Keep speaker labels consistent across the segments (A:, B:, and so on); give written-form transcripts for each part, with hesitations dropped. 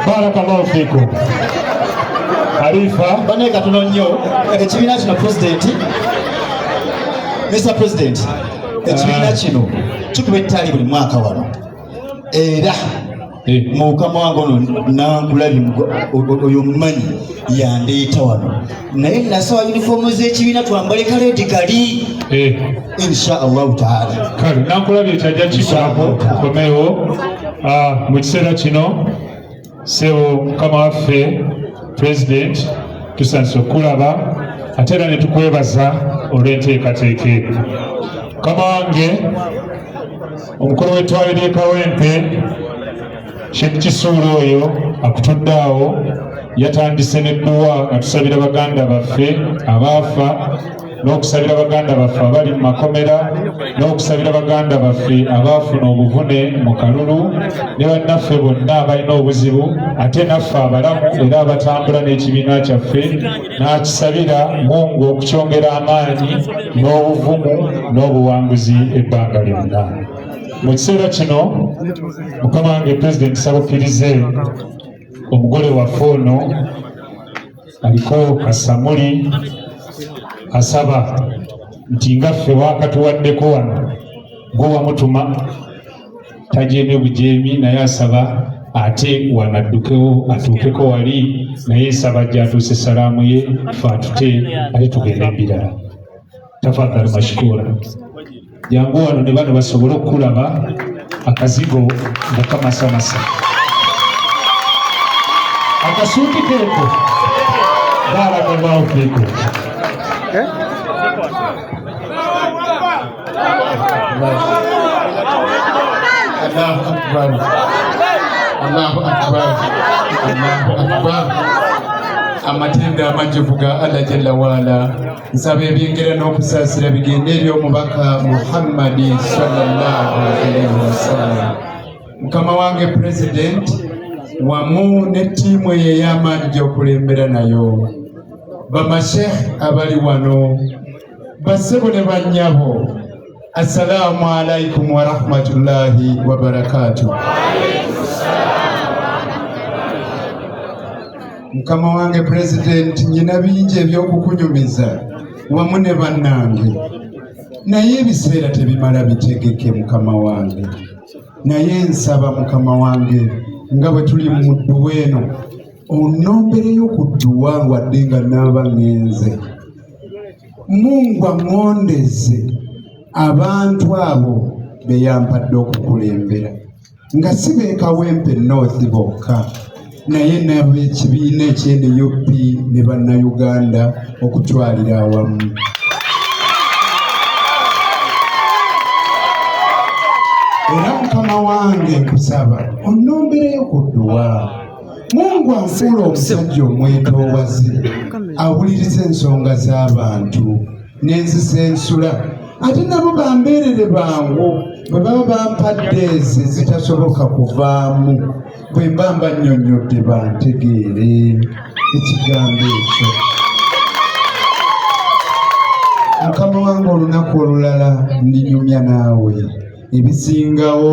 A: Barakallahu fikum. Arifa
B: baneka tunonyo ekibiina kino president Mr. President ekibiina kino tukuba ettali buli mwaka wano era mukama wange ono nankulabye oyo mumanyi yandeeta wano naye nasaba uniform z'ekibiina twambale kaleedi kali insha allahu taala
A: kale nankulabye ekyajja kikako tukomewo mu kiseera kino sebo mukama waffe President tusanise okulaba ate era ne tukwebaza olw'enteekateeka eno. Mukama wange omukulu w'ettwale ly'e Kawempe Sheikh Kisuula oyo akutudde awo yatandise n'edduwa nga tusabira baganda baffe abaafa n'okusabira baganda baffe abali mu makomera n'okusabira baganda baffe abaafuna obuvune mu kalulu ne bannaffe bonna abalina obuzibu ate naffe abalamu era abatambula n'ekibiina kyaffe n'akisabira Mungu okukyongera amaanyi n'obuvumu n'obuwanguzi ebbanga lyonna. Mu kiseera kino mukama wange President sabukkirize omugole waffe ono aliko kasamuli asaba nti nga ffe waakatuwaddeko wano gwe wamutuma tajeemye bujeemi naye asaba ate wanaddukewo atuukeko wali naye nsaba ajja atuuse salaamu ye ffe atute ate tugende ebirala. Tafadhali mashukura jangu wano ne bano basobole okulaba akazigo nga kamasamasa akasuukikeeko barakallahu fiikum.
C: Allahu Akbar. Allahu Akbar. Allahu Akbar. Amatenda amajuvu ga Allah jalla waala nsaba ebyengera n'okusaasira bigende eri omubaka Muhammadi sallallahu alaihi wasallam. Mukama wange President wamu ne ttiimu eyo ey'amaanyi gy'okulembera nayo, bamashekh abali wano, bassebo ne bannyabo, assalamu alaikum wa rahmatullahi wa barakatuh. Mukama wange President nyina bingi ebyokukunyumiza wamu ne bannange, naye ebiseera tebimala bitegeke mukama wange, naye nsaba mukama wange nga bwe tuli mu dduwa eno onnombereyo ku dduwa wadde nga naaba ngenze. Mungu aŋŋondeze abantu abo beyampadde okukulembera nga si b'e Kawempe North bokka naye n'ab'ekibiina eky'NUP ne bannayuganda okutwalira awamu. Era mukama wange nkusaba onnombereyo ku dduwa. Mungu anfuula omusajja omwetoowaze awuliriza ensonga z'abantu n'enzisa ensula, ate nabo bambeerere bangu bwe baba bampadde ezo zitasoboka kuvaamu bwe mba mbannyonnyodde bantegeere ekigambo ekyo. Mukama wange olunaku olulala ndinyumya naawe ebisingawo,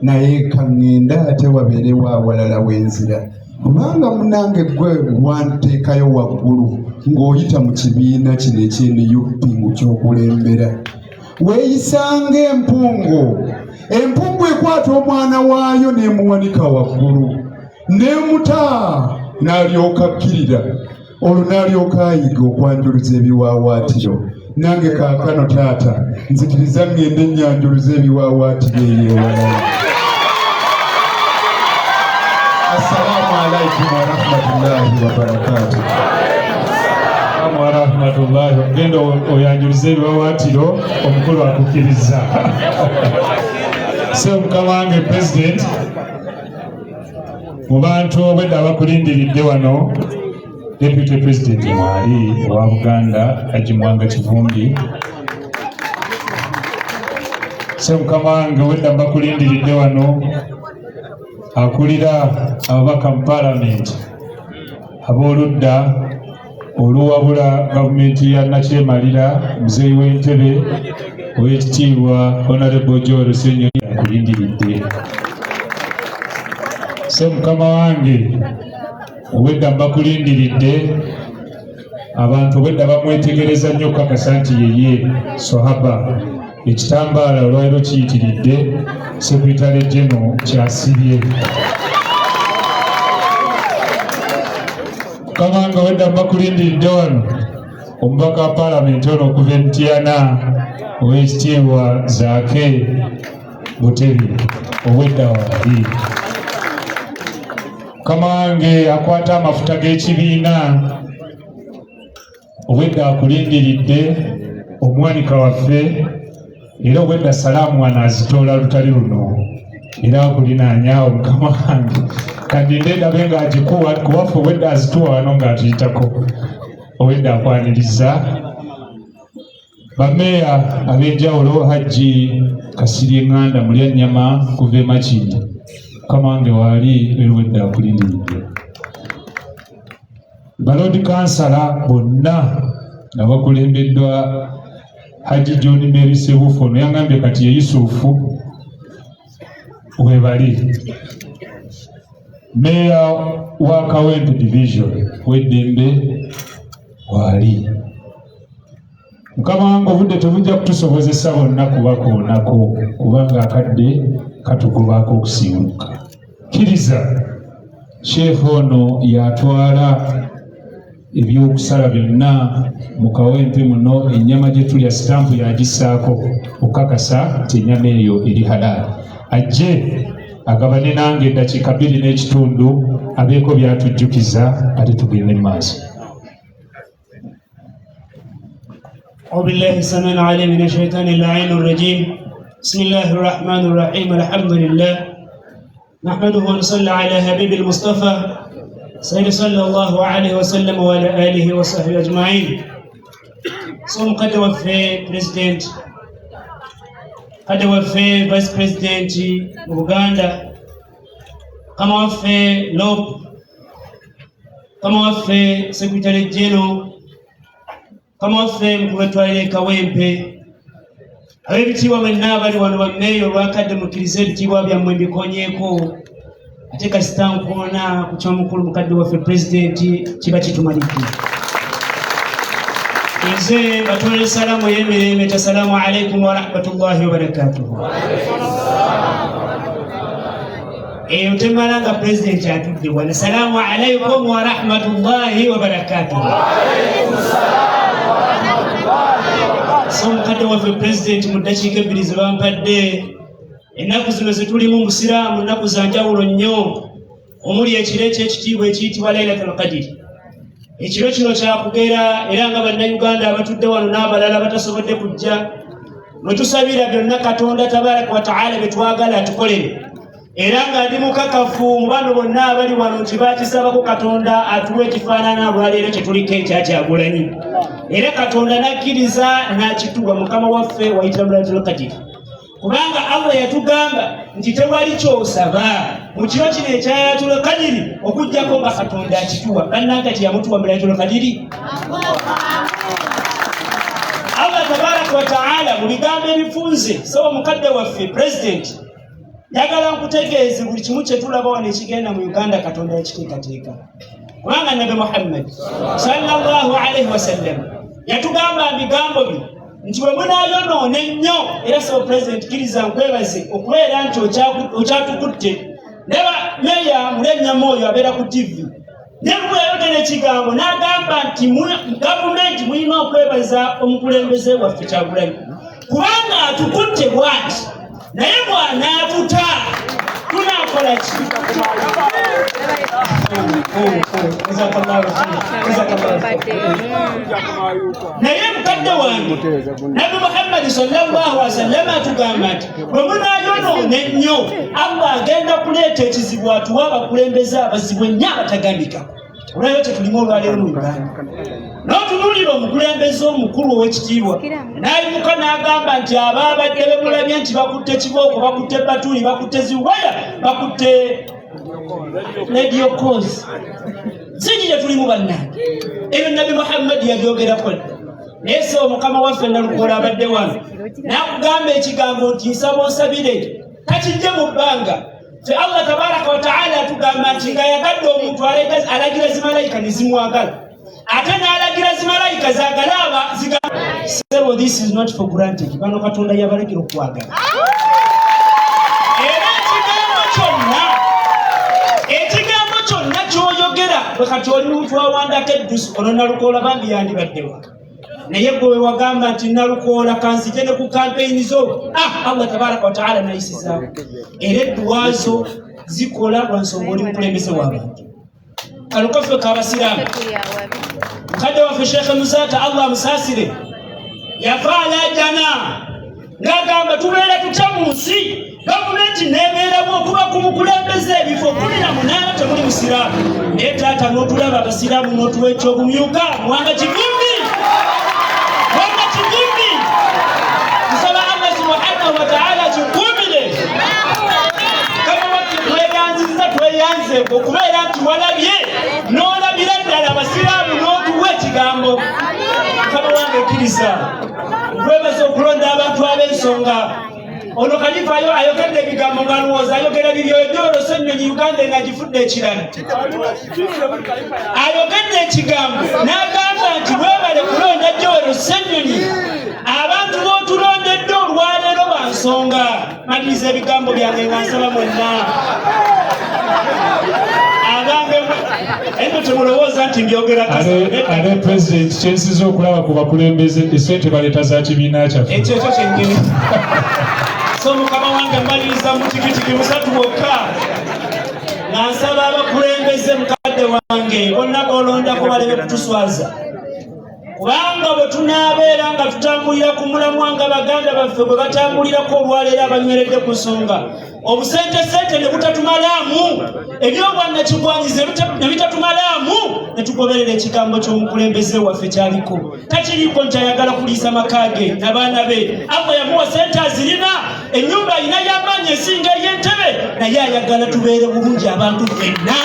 C: naye kaŋŋenda ate wabeerewo awalala w'enzira, kubanga munange gwe wanteekayo waggulu ng'oyita mu kibiina kino eky'NUP ky'okulembera. Weeyisanga empungu, empungu ekwata omwana waayo n'emuwanika waggulu n'emuta n'alyoka akkirira. olunaalyoka ayiga okwanjuluza ebiwaawaatiro. Nange kaakano taata nzikiriza ngende nnyanjuluza ebiwaawaatiro eyo ewala. Assalamu alaikum warahmatullahi wabarakatuh.
A: Wa rahmatullahi ogenda oyanjuluza ebiwaawaatiro omukulu akukkiriza. So mukama wange President, mu bantu obwedda abakulindiridde wano Deputy President mwali owa Buganda Haji Mwanga Kivumbi. So mukama wange obwedda bakulindiridde wano akulira ababaka mu Parliament abooludda oluwabula gavumenti ya Nakyemalira muzeeyi w'entebe ow'ekitiibwa Honorable Joel Ssenyonyi akulindiridde. So mukama wange obwedda bakulindiridde abantu obwedda bamwetegereza nnyo okukakasa nti yeye Swahaba ekitambaala olwaliro kiyitiridde Secretary General kyasibye. Mukama wange obwedda bakulindiridde wano omubaka wa Parliament ono okuva Entiana ow'ekitiibwa Zaake Butebi obwedda wali. Mukama wange akwata amafuta g'ekibiina obwedda akulindiridde omuwanika waffe era obwedda salaamu wano azitoola lutali luno era akulinaanyawo mukama wange kandi ndendabe ng'agikuwa kuwaffe obwedda azituwa wano ng'atuyitako obwedda akwaniriza. Bameeya ab'enjawulo Hajji Kasirye Nganda Mulyannyama kuva e Makindi mukama wange waali era obwedda akulindiridde. Balodi kansala bonna nga bakulembeddwa Haji John Mary Sebufu ono yangambye kati ye Yusufu webali. Meya wa Kawempe Division w'eddembe waali. Mukama wange obudde tebujja kutusobozesa bonna kubakoonako kubanga akadde katugobako okusiimuka. Kkiriza Sheikh ono yatwala ebyokusala byonna mu Kawempe muno, ennyama gye tulya sitampu yagisaako okukakasa nti ennyama eyo eri halal. Ajje agabane nange eddakiika 2 n'ekitundu abeeko byatujjukiza ate tugende mu maaso.
D: أعوذ بالله السميع العليم من الشيطان اللعين الرجيم. بسم الله الرحمن الرحيم. الحمد لله نحمده ونصلي على حبيب المصطفى سيد صلى الله عليه وسلم وعلى آله وصحبه أجمعين. صوم قد وفي بريزيدنت قد وفي فايس بريزيدنت بوغندا كما وفي لوب كما وفي سكرتاري جينو kama waffe mukubetwalira Kawempe ab'ebitiibwa mwenna abali wano bammeeyo olwakadde mukkirize ebitiibwa byammwe mbikonyeeko ate kasita nkoona ku ky'omukulu mukadde waffe pulezidenti kiba kitumalidde. Nze batolera salaamu ey'emirembe nti assalaamu alaikum wa rahmatullahi wa barakatuhu. Eyo temala nga pulezidenti atudde wano. Assalaamu alaikum wa rahmatullahi wa barakatuhu. So mukadde waffe pulezidenti mu ddakiika 2 ze bampadde, ennaku zino ze tulimu mu Busiraamu ennaku za njawulo nnyo, omuli ekiro eky'ekitiibwa ekiyitibwa Laylatul Qadr. Ekiro kino kyakugera era nga bannayuganda abatudde wano n'abalala batasobodde kujja, mwe tusabira byonna Katonda tabaraka wa taala bye twagala atukolere, era nga ndi mukakafu mu bano bonna abali wano nti bakisabako Katonda atuwe ekifaanana olwaleero kye tuliko ekyakyagulanyi, era Katonda nakkiriza n'akituwa mukama waffe wayitira Laylatul Qadr. Kubanga Allah yatugamba nti tewali kyosaba mu kiro kino ekya Laylatul Qadr okujjako nga Katonda akituwa. Bannanga teyamutuwa mu Laylatul Qadr. Allah tabaraka wa taala mu bigambo ebifunze so mukadde waffe pulezidenti njagala nkutegeeze buli kimu kye tulaba wano ekigenda mu Uganda Katonda yakiteekateeka. Kubanga Nabi Muhammad sallallahu alaihi wasallam yatugamba bigambo bye nti bwe munaayonoona ennyo era so pulezidenti kkiriza nkwebaze okubeera nti okyatukutte. Neba meya Mulyannyama oyo abeera ku TV nebwe yayogera ekigambo n'agamba nti gavumenti mulina okwebaza omukulembeze waffe Kyagulanyi kubanga atukutte bwati naye bw'anaatuta tunakola ki? naye mukadde wange Nabi Muhammad sallallahu alaihi wasallam atugamba nti bwe munaayonoona ennyo Allah agenda kuleeta ekizibu atuwa abakulembeze abazibu ennyo abatagambikako. Olwayo tetulimu olwaleero mu Uganda n'otunuulira omukulembeze omukulu ow'ekitiibwa n'ayimuka n'agamba nti abaabadde bemulabye nti bakutte kibooko bakutte batuuli bakutte ziwaya bakutte radio cause singi gye tulimu bannange ebyo Nabi Muhammad yabyogerako naye so Mukama waffe Nalukoola abadde wano n'akugamba ekigambo nti nsaba onsabire takijje mu bbanga fe Allah tabaraka wa taala atugamba nti nga yagadde omuntu alagira zimalayika ne zimwagala ate n'alagira zimalayika zaagala sebo. This is not for granted. Bano Katonda yabalekera okwagala era ekigambo kyonna ky'oyogera bwe kati oli muntu awandako eddusu ono Nalukoola bambi yandibaddewa naye gwe wagamba nti Nalukoola kanzije ne ku kampeyini zo Allah tabaraka wa taala nayisizaawo era edduwaazo zikola lwa nsonga oli mukulembeze w'abantu. Kalukaffe k'abasiraamu mukadde waffe Sheikh Musata Allah amusaasire yafaala jana n'agamba tubeera tutya mu nsi gavumenti n'ebeeramu okuba ku mukulembeze ebifo 18 temuli musiraamu naye taata n'otulaba abasiraamu n'otuwa ekyobumyuka mwanga kivumbi tusaba Allah subhanahu wa ta'ala kikuumire kama tweyanziza tweyanze okubeera nti walabye n'olabira ddala abasiraamu n'otuwa ekigambo kama wange ekkiriza nkwebaza okulonda abantu ab'ensonga ono Khalifa ayogedde ebigambo nga lowooza ayogera bibyo Joel Ssennyonyi Uganda ng'agifudde ekirala ayogedde ekigambo n'agamba nti weebale kulonda Joel Ssennyonyi abantu b'otulondedde olwaleero bansonga maliriza ebigambo byange nga nsaba mwenna abange eno temulowooza nti mbyogera
A: ate President kyensiza okulaba ku bakulembeze esente baleeta za kibiina kyaffe
D: ekyo kyengeri so Mukama wange mbaliriza mu tikitiki 3 bwokka nga nsaba abakulembeze mukadde wange bonna boolondako baleme kutuswaza kubanga bwe tunaabeera nga tutambulira ku mulamwa nga baganda baffe bwe batambulirako olwaleero abanyweredde ku nsonga obusentesente ne butatumalaamu ebyobwannakigwanyize ne bitatumalaamu ne tugoberera ekigambo ky'omukulembeze waffe kyaliko takiriiko nti ayagala kuliisa maka ge n'abaana be Allah yamuwa sente azirina ennyumba ayina y'amaanyi esinga ey'entebe naye ayagala tubeere bulungi abantu ffenna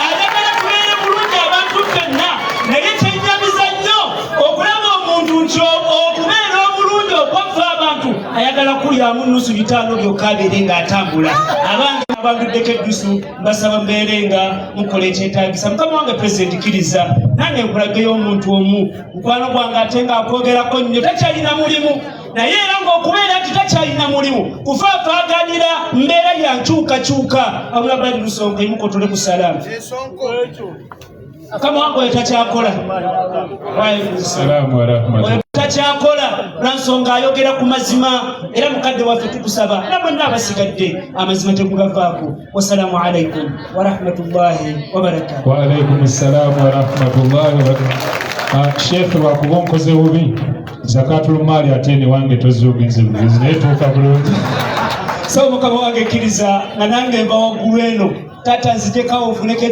D: ayagala tubeere bulungi abantu ffenna naye kyennyamiza nnyo okulaba omuntu nti okubeera obulungi okwaffe abantu ayagala kulyamu nnusu 5 byokka abeere ng'atambula abange abanduddeko eddusu mbasaba mbeere nga mukola ekyetaagisa. Mukama wange Pulezidenti kkiriza nange nkulageyo omuntu omu mukwano gwange ate ng'akwogerako nnyo takyalina mulimu naye era ng'okubeera nti takyalina mulimu kufaafaaganira mbeera ya nkyukakyuka abula Bali Lusonga imukotole ku salaamu kama wange oyo takyakola takyakola lwansonga ayogera ku mazima era mukadde waffe tukusaba era mwenna abasigadde amazima tegugavaako. Wasalaamu alaikum warahmatullahi wabarakatuh.
A: Waalaikum salaamu warahmatullahi wabarakatuh. Sheikh lwakuba onkoze bubi zakatul maali ate ne wange tozogenze bugenzi naye tuuka bulungi
D: so Mukama wange kkiriza nga nange mba waggulu eno taata nzijekawo ofuneko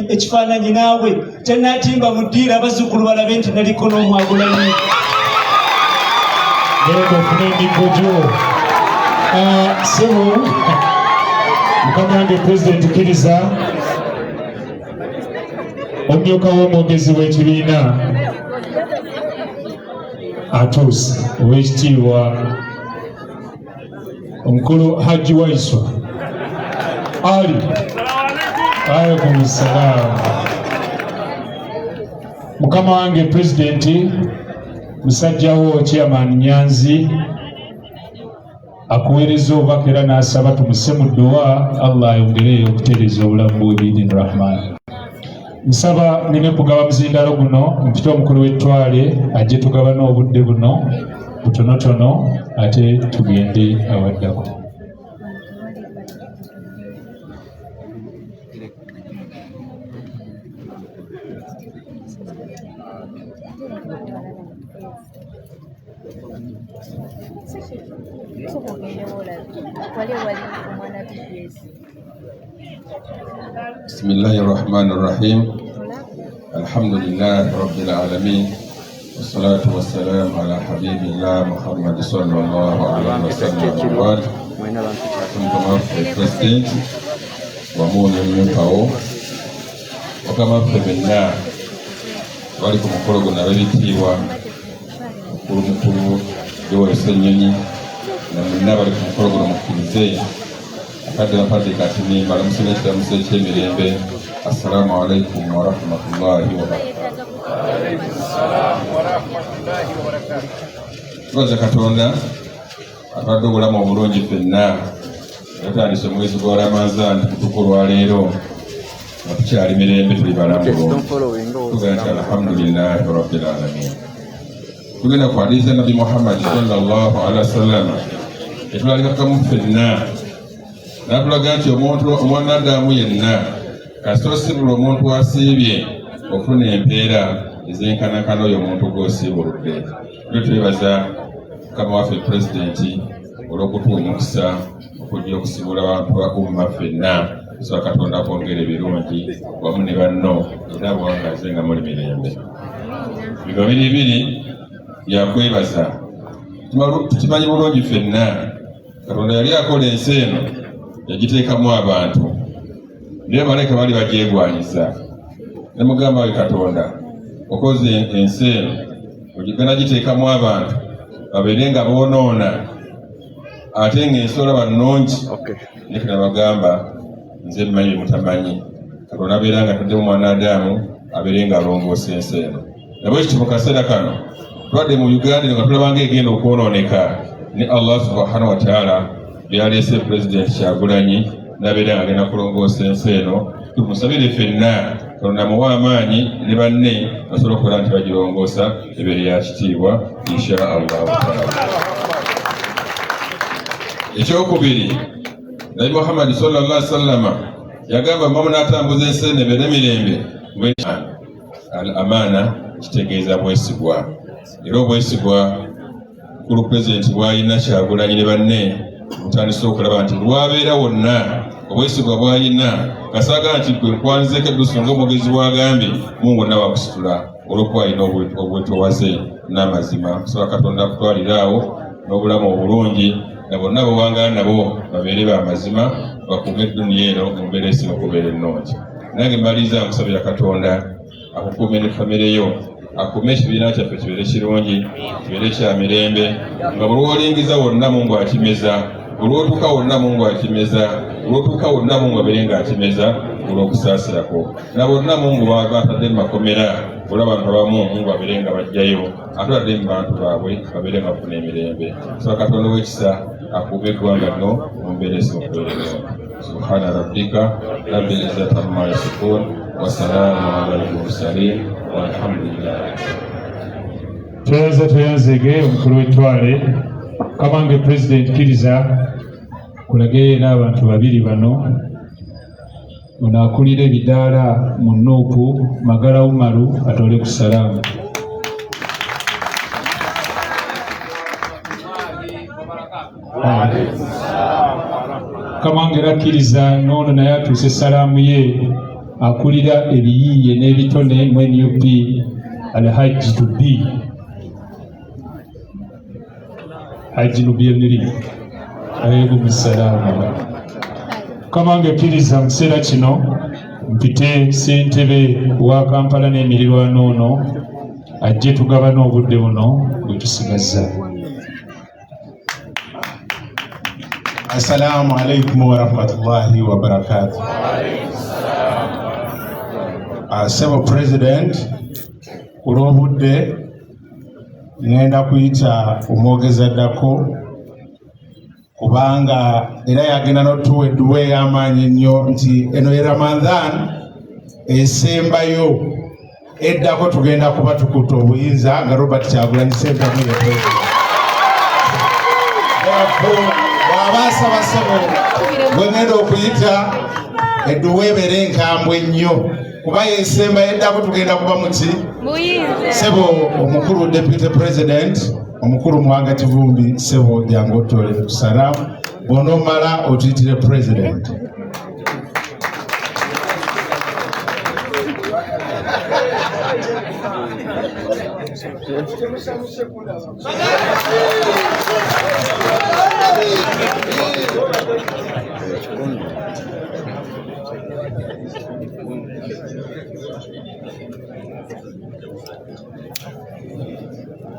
D: ekifaananyi naawe tenatimba mu ddiira abazzukulu balabe nti naliko n'omwagulanyi
A: Ego ofune emigojo sebo Mukama wange Pulezidenti kkiriza omumyuka w'omwogezi w'ekibiina atuuse ow'ekitiibwa omukulu Hajji Waiswa Ali alaikum salaam. Mukama wange Pulezidenti musajjawo Chairman Nyanzi akuweereza obubaka era n'asaba tumuse mu dduwa Allah ayongereyo okutereeza obulamu bwe biidin rahman. Nsaba nime kugaba muzindalo guno mpita omukulu w'ettwale ajje tugaba n'obudde buno butonotono ate tugende awaddako.
E: بسم الله الرحمن الرحيم الحمد لله رب العالمين والصلاة والسلام على حبيب الله محمد صلى الله عليه وسلم وبعد. كما في البريزيدنت ومولى المنفعو وكما في بنا ولكم مكروه نبيتيوا mukulu Joel Senyonyi na munna bali ku mukolo mukirize akadde mpade katini balamusile kitamusile ky'emirembe. Assalamu alaikum wa rahmatullahi wa barakatuh. Twaza Katonda atwadde obulamu obulungi ffenna yatandise omwezi gwa Ramadhan kutuku lwaleero nga tukyali mirembe tuli balamu tugenda nti alhamdulillahi rabbil alamin. Tugenda ku hadiisi ya Nabi Muhammad sallallahu alaihi wasallam etulabikakamu ffenna n'atulaga nti omwanadamu yenna kasita osibula omuntu asiibye ofuna empeera ez'enkanakana oyo omuntu gw'osiibuludde. Tuli twebaza Mukama waffe Pulezidenti olw'okutuwa omukisa okujja okusibula abantu ba umma ffenna. Tusaba Katonda akwongere ebirungi wamu ne banno era bwangaze nga muli mirembe. Bigambo bibiri yakwebaza tukimanyi bulungi ffenna Katonda yali akola ensi eno yagiteekamu abantu naye bamalayika bali bagyegwanyiza ne mugamba we Katonda okoze ensi eno ogigana giteekamu abantu babeere nga boonoona ate ng'ensi olaba nnungi naye kena bagamba nze mmanyi bye mutamanyi. Katonda abeera nga ataddemu mwanadamu abeere nga alongoosa ensi eno. Nabwe kiti mu kaseera kano twadde mu Uganda nga tulabanga egenda okwonooneka ne Allah subhanahu wa ta'ala byaleese Pulezidenti Kyagulanyi n'abeera nga agenda kulongoosa ensi eno. Tumusabire ffenna Katonda amuwe amaanyi ne banne basobola okukola nti bagirongoosa ebeere ya kitiibwa insha Allahu ta'ala. Ekyokubiri, Nabi Muhammad sallallahu alaihi wasallam yagamba mamu n'atambuza ensi eno ebeere mirembe al-amana kitegeeza bwesigwa. Era obwesigwa mukulu Pulezidenti bw'alina Kyagulanyi ne banne mutandise okulaba nti lwabeera wonna obwesigwa bw'alina kasaaga nti kwe nkwanzeko eddusu ng'omugezi bw'agambye Mungu wonna wakusitula olw'okuba alina obwetowaze n'amazima. Tusaba Katonda akutwalire awo n'obulamu obulungi na bonna bawangala nabo babeere b'amazima bakuume edduniya eno mu mbeera esinga okubeera ennungi. Nange mmaliriza nkusabira Katonda akukuume ne famire yo akuume ekibiina kyaffe kibeere kirungi kibeere kya mirembe nga buli lw'olingiza wonna Mungu akimeza buli lw'otuuka wonna Mungu akimeza buli lw'otuuka wonna Mungu abeere ng'akimeza olw'okusaasirako na bonna Mungu batadde mu makomera olaba abantu abamu Mungu abeere nga bajjayo ate badde mu bantu baabwe babeere nga bafuna emirembe. Tusaba Katonda w'ekisa akuume eggwanga lino mu mbeera esinga okubeera ennungi. Subhana rabbika rabbil izzati amma yasifun wa salaamun alal mursalin walhamdulillah.
A: Tweyanzege omukulu w'ettwale kabange Pulezidenti kkiriza kulage era abantu babiri bano ono akulira ebidaala mu Nuupu Magala Umaru atole ku salaamu. Kabange era kkiriza n'ono naye atuuse salaamu ye akulira ebiyiiye n'ebitone mu NUP Alhaji Tubi Haji Nubi Emiri alaykum salaam. Kabange kkiriza mu kiseera kino mpite ssentebe wa Kampala n'emirirwano ono ajje tugaba n'obudde buno bwe tusigazza.
F: Assalamu alaikum wa rahmatullahi wa barakatuh. Sebo President olw'obudde ngenda kuyita omwogezaddako kubanga era yagenda n'otuwa edduwa ey'amaanyi ennyo nti eno ye Ramadhan esembayo eddako tugenda kuba tukuta obuyinza nga Robert Kyagulanyi Ssentamu ye president. Bw'aba asaba ssebo gwe ngenda okuyita edduwa ebeere enkambwe ennyo kuba yesembayo eddako tugenda kuba muki ssebo omukulu deputy president omukulu Mwanga Kivumbi ssebo jangu otole tusalamu bw'onoomala otuyitire president.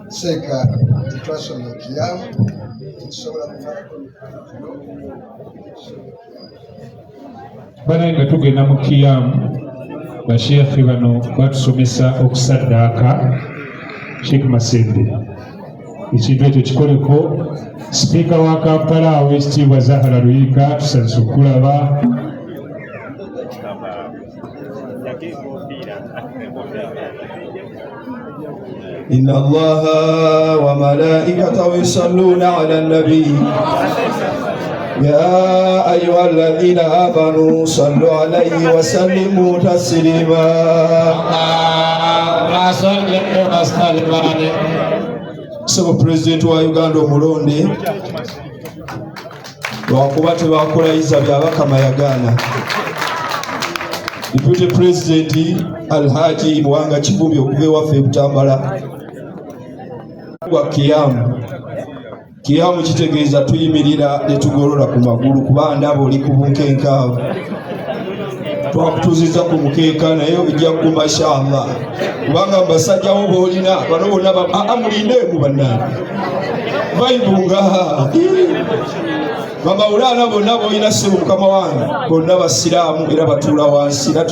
G: Seka twasomye kiyamu tusobola
A: bana nga tugenda mu kiyamu basheekhe bano batusomesa okusaddaaka Sheikh Masembe ekintu ekyo kikoleko sipiika wa Kampala ow'ekitiibwa Zahara Luyika tusanyusa okulaba
H: إن الله وملائكته يصلون على النبي يا أيها الذين آمنوا صلوا عليه وسلموا تسليما. Sebo President wa Uganda omulonde lwakuba tebakulayiza byabakama yagaana. Deputy President Alhaji Mwanga Kivumbi okuva ewaffe Butambala wa Kiyamu kitegeeza tuyimirira ne tugolola ku magulu kuba ndaba oli ku bunkenkaawo twakutuuziza ku mukeeka naye ojja kuguma inshallah kubanga mbasajjawo boolina bano bonna mulindeemu bannange bayibunga bamawulana bonna boolina ssebo mukama wange bonna basiraamu era batuula wansi era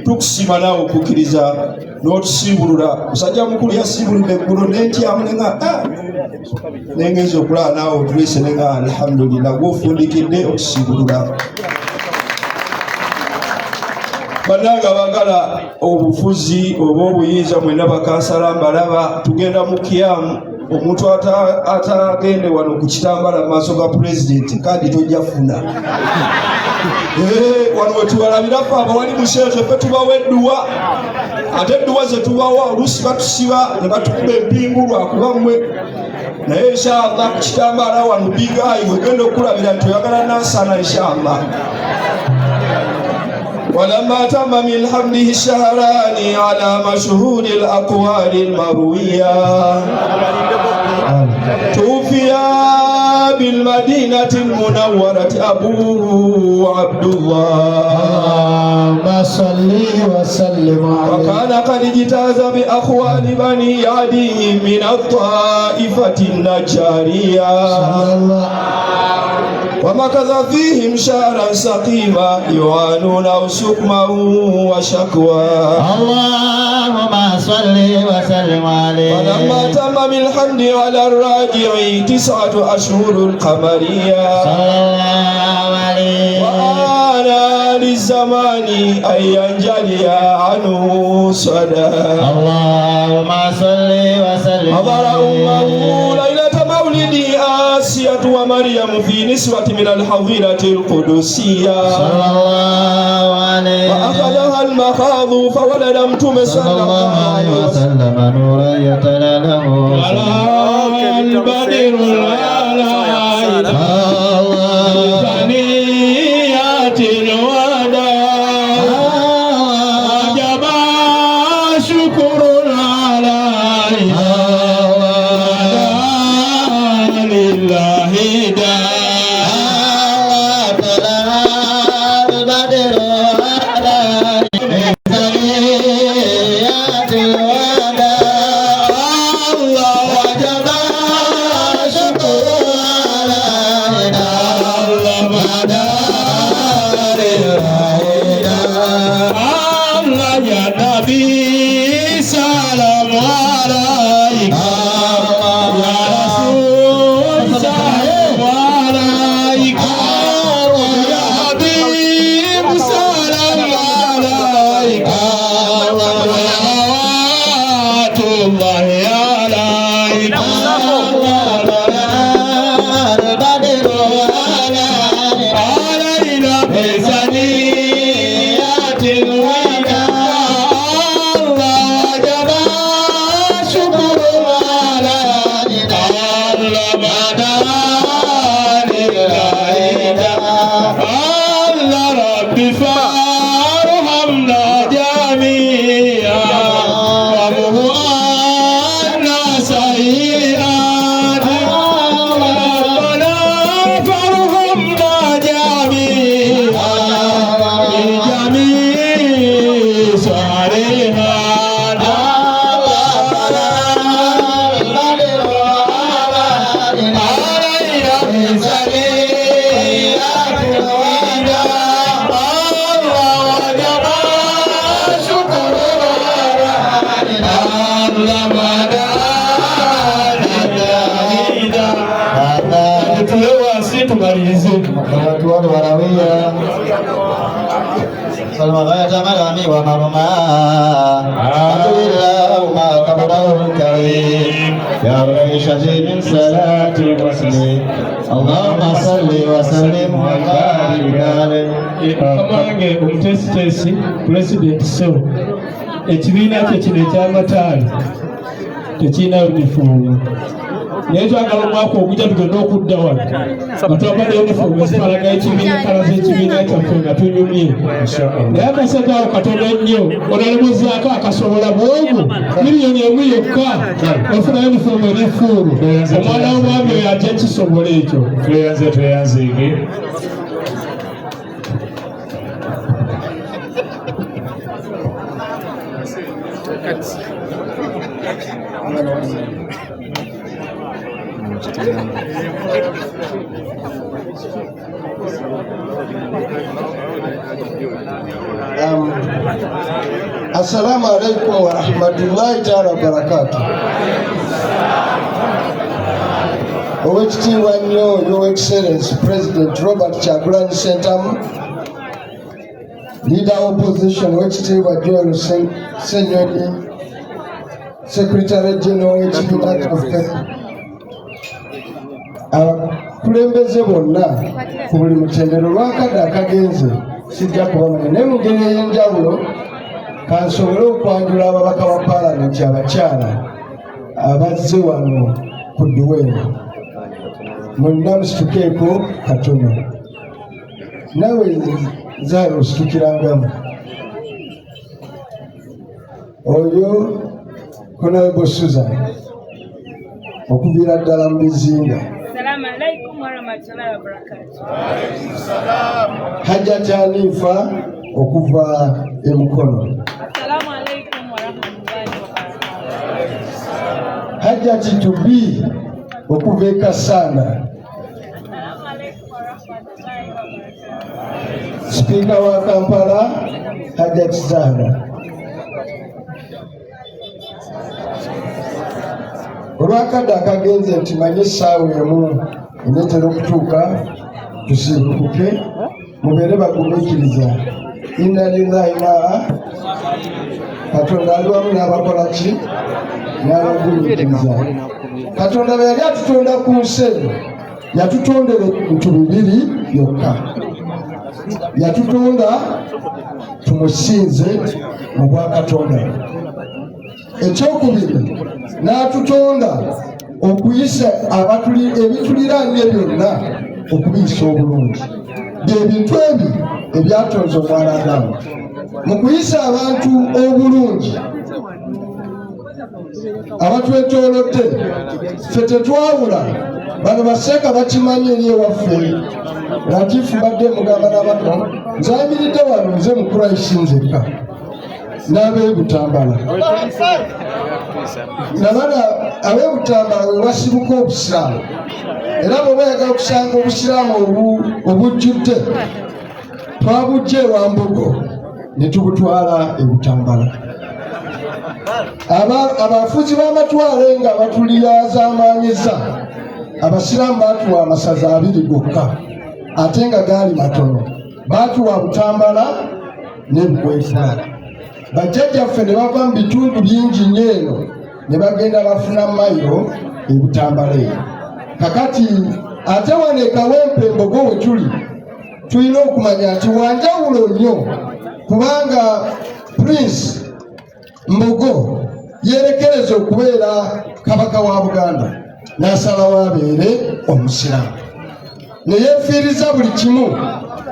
H: tukusima naawe okukkiriza n'otusiibulula musajja mukulu yasiibulidde eggulu nentyamu nenga nengenza okulaba naawe otulese nenga alhamdulillah gwofundikidde otusiibulula. Bannange abagala obufuzi oba obuyinza mwenna bakansala mbalaba tugenda mu kiyamu omuntu atagende wano ku kitambala maaso ga pulezidenti kandi tojja funa wano wetubalabira fe abawali musheekhe fe tubawa edduwa ate edduwa zetubawa oluusi batusiba ne batukuba empingu lwakuba mmwe naye inshallah ku kitambala wano bigayi wegenda okulabira nti oyagala nansana inshallah. ولما تم من حمده الشهران على مشهور الأقوال المروية توفي بالمدينة المنورة أبوه عبد الله صل وسلم عليه وكان قد اجتاز بأخوال بني عدي من الطائفة النجارية ومكث فيهم شهرا سقيما يعانون سقما وشكوى.
I: اللهم صل وسلم عليه.
H: ولما تم بالحمد على الراجع 9 أشهر القمرية
I: صلى الله عليه
H: وآن للزمان أن ينجلي عنه صدى.
I: اللهم صل وسلم
H: حضر أمه ليلة مولد آسية ومريم في نسوة من الحظيرة القدسية
I: صلى الله عليه
H: وأخذها المخاض فولد صلى الله عليه
I: وسلم نورا يتلأله
A: على البدر العلى ثنيات الوداع وجب شكر عليه لله
I: اللهم صل وسلم وبارك عليه.
J: Kamange omutesitesi President Sew ekibiina kye kino eky'amataali tekirina yunifoomu naye twagala omwaka ogujja tugenda okudda wano nga twambala yunifoomu ezifalaga ekibiina kala z'ekibiina kyaffe nga tunyumye naye akasente ako katono nnyo onalemuzaako akasobola bwogu miliyoni emu yokka ofuna yunifoomu erifuulu omwana w'omwami oyo ate kisobola ekyo.
A: tweyanzeege
G: Assalamu alaikum wa rahmatullahi ta'ala wa barakatuh. Owekitiibwa nnyo Your Excellency President Robert Kyagulanyi Ssentamu, Leader Opposition Owekitiibwa Joel Ssenyonyi, Secretary General w'ekibiina kyaffe, abakulembeze bonna ku buli mutendero lwakadde akagenze sijja kubamanya naye mu ngeri ey'enjawulo kansobole okwanjula ababaka ba paalamenti abakyala abazze wano ku Duwero. Mwenna musitukeeko katono nawe zaala ositukirangamu. Oyo Honorable Susan okuviira ddala mu bizinga.
K: Assalamu alaikum warahmatullahi wabarakatuh.
G: Hajjat Hanifa okuva e Mukono.
K: Assalamu alaikum warahmatullahi wabarakatuh.
G: Hajjat Tubi okuva e Kasanda.
K: Assalamu alaikum warahmatullahi wabarakatuh.
G: Speaker wa Kampala Hajjat Zahra. Olwakadde akagenze nti manye essaawa emu enetera okutuuka tusibukuke mubeere bagumiikiriza. Inna lillahi ma Katonda ali wamu n'abakola ki n'abagumiikiriza. Katonda bwe yali atutonda ku nsi eno yatutondera ebintu bibiri byokka. Yatutonda tumusinze mu bwakatonda. Ekyokubiri n'atutonda okuyisa ebituliraanye byonna okubiyisa obulungi. Byebintu ebi ebyatonze omwana Adamu. Mu kuyisa abantu obulungi abatwetoolodde ffe tetwawula. Bano baseeka bakimanyi eri ewaffe. Latifu badde mugamba n'abato nzayimiridde wano nze mu Christ nzekka n'ab'ebutambala. Nabana ab'ebutambala we basibuka obusiraamu era bw'oba oyagala okusanga obusiraamu obujjudde twabujja ewa Mbogo ne tubutwala e Butambala. Abafuzi b'amatwale nga batulyazaamaanyiza abasiraamu baatuwa amasaza 2 gokka ate nga gaali matono. Baatuwa Butambala ne Bukwefula. Bajjajjaffe ne bava mu bitundu bingi nnyo eno ne bagenda bafuna mayiro e Butambala eyo. Kakati ate wano e Kawempe Mbogo we tuli tulina okumanya nti wanjawulo nnyo kubanga Prince Mbogo yerekereza okubeera kabaka wa Buganda n'asalawo abeere omusiraamu. Ne yeefiiriza buli kimu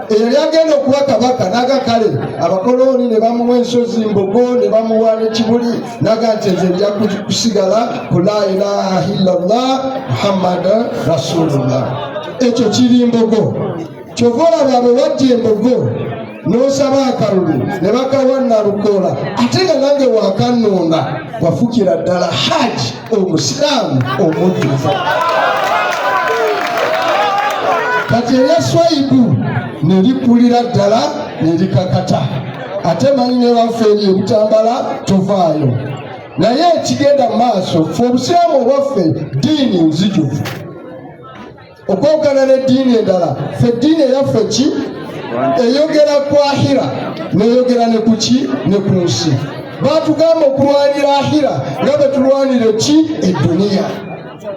G: eyali agenda okuba kabaka naga kale abakoloni ne bamuwa ensozi Mbogo ne bamuwa n'Ekibuli naga nti nze nja kusigala ku la ilaha illallah muhammad rasulullah. Ekyo kiri Mbogo. Kyova olaba bwe wajja Mbogo n'osaba akalulu ne bakawa Nalukola ate nga nange wakanonda wafukira ddala haji omusiraamu omudduvu. Kati erya Swaibu ne likulira ddala ne likakata ate manyi ne baffe eri ebutambala tovaayo. Naye ekigenda mu maaso ffe obusiraamu obwaffe ddiini nzijuvu okwawukana n'eddiini endala. Ffe eddiini eyaffe ki eyogera ku ahira neyogera ne ku ki ne ku nsi. Baatugamba okulwanira ahira nga bwe tulwanira ki edduniya.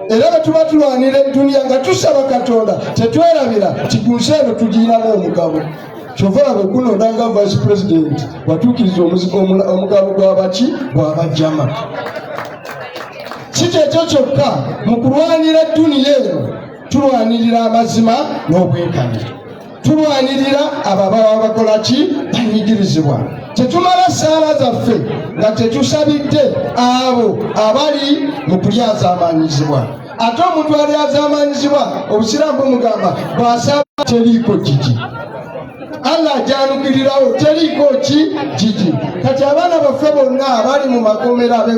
G: Era bwe tuba tulwanira edduniya nga tusaba Katonda tetwerabira ti ku nsi eno tugiyinamu omugabo. Kyova bwe gunonda nga vice president watuukiriza omugabo gw'abaki gw'abajama. Si kyekyo kyokka mu kulwanira edduniya eno tulwanirira amazima n'obwenkanya. Tulwanirira abo ababa bakola ki banyigirizibwa. Tetumala ssaala zaffe nga tetusabidde abo abali mu kulyazaamaanyizibwa. Ate omuntu alyazaamaanyizibwa obusiraamu bumugamba bw'asaba teriiko jiji. Allah ajanukirirawo teriiko ki jiji. Kati abaana baffe bonna abali mu makomera be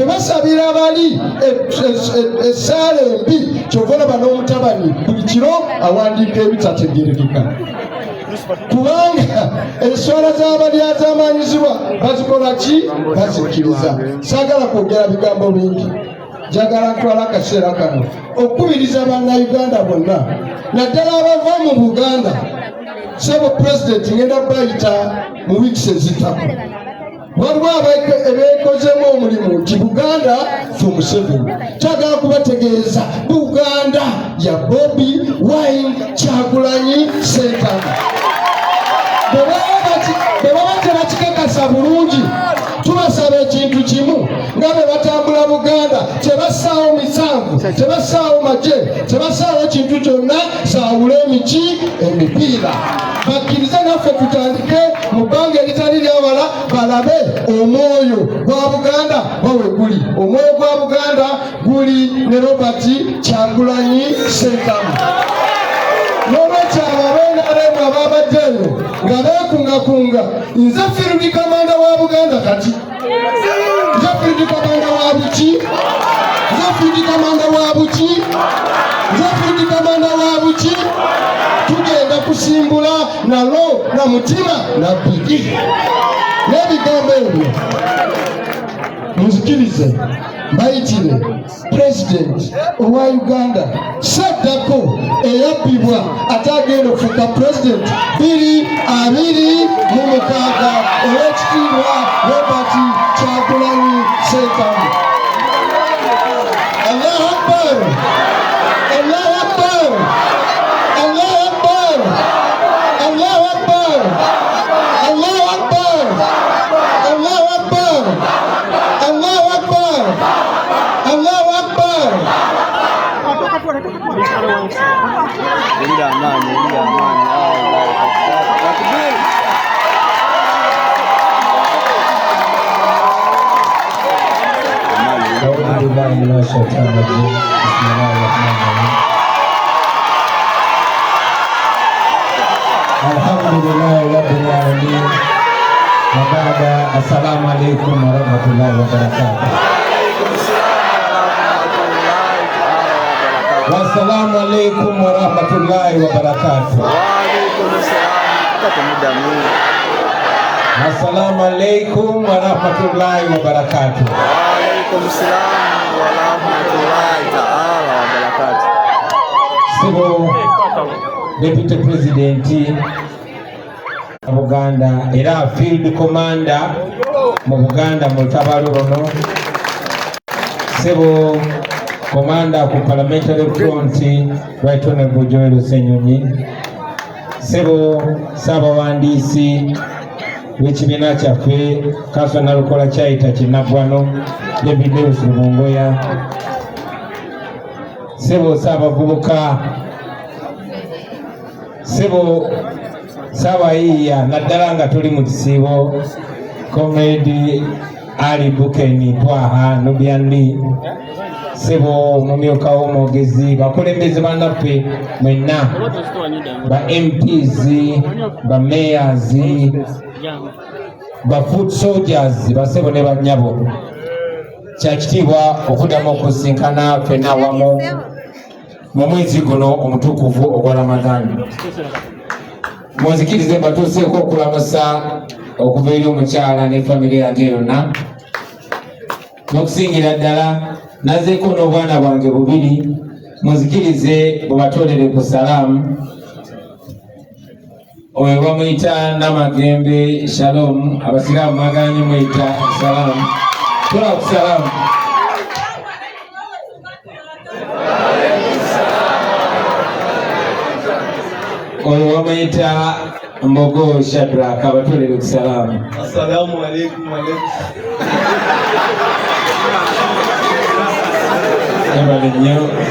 G: basabira abali essaala embi. Kyova olaba n'omutabani buli kiro awandiika ebitategerekeka. Kubanga enswala z'abalyazaamaanyizibwa bazikola ki bazikkiriza. Saagala kwogera bigambo bingi. Njagala ntwala akaseera kano okukubiriza bannayuganda bonna naddala abava mu Buganda. Sebo President ngenda bayita mu wiiki ezitako. Waliwo abeekozemu omulimu nti Buganda for Museveni. Kyagala kubategeeza Buganda ya Bobi Wine Kyagulanyi Ssentamu. Bwe baba tebakikakasa bulungi tubasaba ekintu kimu nga bwe batambula Buganda tebassaawo misanvu tebassaawo magye tebassaawo ekintu kyonna saawule emipiira. Bakkirize naffe tutandike mu bbanga eritali lyawala balabe omwoyo gwa Buganda wawe guli. Omwoyo gwa Buganda guli ne Robert Kyagulanyi Ssentamu. N'olwekyo ababenaremu ababaddeyo nga beekungakunga nze Field Commander wa Buganda kati. Nze Field Commander wa buki? Nze Field Commander wa buki? Nze Field Commander wa buki? Tugenda kusimbula nalo na mutima na bigi. N'ebigambo ebyo muzikirize bayitire President owa Uganda saddako eyabbibwa ate agenda okufuuka President 2026 Oweekitiibwa Robert Kyagulanyi Ssentamu. Allahu Akbar! Allahu Akbar! Allahu Akbar! Allahu Akbar! Allahu Akbar! Allahu Akbar! Allahu Akbar! Allahu Akbar!
I: Alhamdulillah rabbil alamin. Assalamu alaikum warahmatullahi wabarakatuh. Wassalamu alaikum warahmatullahi wabarakatuh. Assalamu alaikum warahmatullahi wabarakatuh. Sibo Deputy President Buganda era Field Commander mu Buganda mu lutabalo luno. Sibo Commander ku Parliamentary Front Right Honorable Joel Ssenyonyi. Sibo Ssaabawandiisi w'ekibiina kyaffe Council Nalukola Kyayita Kinnaggwano David Lewis Lubongoya. Sibo Ssaabavubuka sebo sawayiya naddala nga tuli mu kisiibo Comrade Ali Bukeni Twaha Nubyandi sebo mumyuka w'omwogezi bakulembeze bannaffe mwenna ba MPs ba mayors ba foot soldiers basebo ne banyabo kyakitiibwa okuddamu okusinkana ffenna awamu mu mwezi guno omutukuvu ogwa Ramadani. Munzikirize mbatuuseeko okulamusa okuva eri omukyala ne famire yange yonna n'okusingira ddala nazeeko n'obwana bwange bubiri munzikirize bwebatoolere ku salaamu oyo bamuyita Namagembe Shalom abasiraamu baganye muyita salaamu tola ku salaamu oyo bamuyita Mbogo Shadrack abatolere ku salaamu.
L: Assalamu alaikum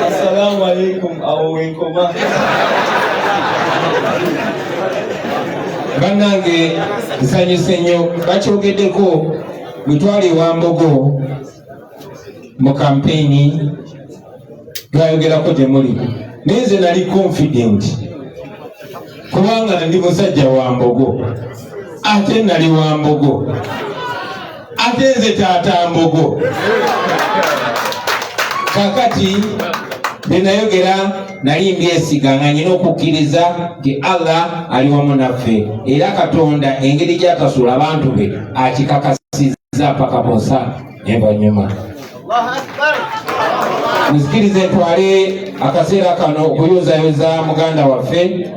L: Assalamu alaikum awowenkoma.
I: Bannange nsanyuse nnyo bakyogeddeko bwetwali ewa Mbogo mu kampeyini twayogerako gye muli naye nze nali confident kubanga ndi musajja wa Mbogo ate nali wa Mbogo ate nze taata Mbogo kakati benayogera nali mbyesiga nyina okukkiriza nti Allah ali wamu naffe era Katonda engeri gy'akasuula abantu be akikakasizza paka bosa envanyuma. Muzikirize ntwale akaseera kano okuyuzayoza muganda waffe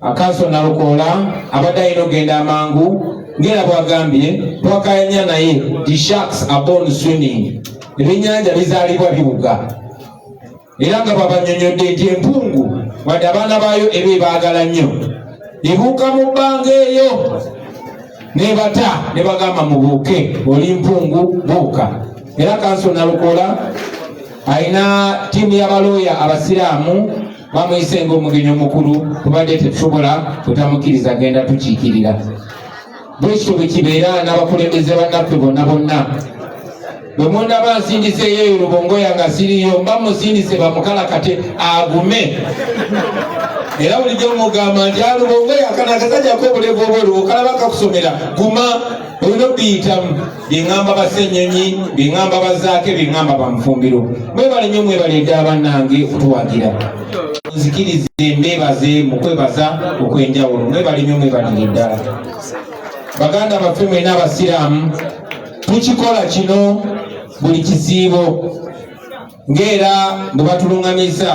I: Akansona Lukoola abadde alina ogenda amangu ng'era bw'agambye twakayanya naye the sharks are born swimming, ebyennyanja bizaalibwa biwuga era nga babanyonyodde nti empungu wadde abaana baayo eba baagala nnyo ebuuka mu bbanga eyo nebata ne bagamba mubuuke oli mpungu buuka. Era Akansona Lukoola alina ttiimu y'abalooya abasiraamu bamuyise ng'omugenyi omukulu tubadde tetusobola kutamukiriza genda tukiikirira bwekityo bwe kibeera n'abakulembeze bannaffe bonna bonna bwe mundaba nsindiseeyo Lubongo yange asiriyo mba musindise bamukalakate agume era bulijjo mugamba nti Lubongo yakana akasajjako obulevu obweru okalaba kakusomera guma olina okuyitamu byeŋŋamba Basennyonyi byeŋŋamba Bazaake byeŋŋamba Bamufumbiro mwebale nnyo mwebale ddala bannange okutuwagira nzikirize mbeebaze mu kwebaza okw'enjawulo mwebale nnyo mwebalire ddala baganda baffe mwena abasiraamu tukikola kino buli kisiibo ng'era bwe batuluŋŋamiza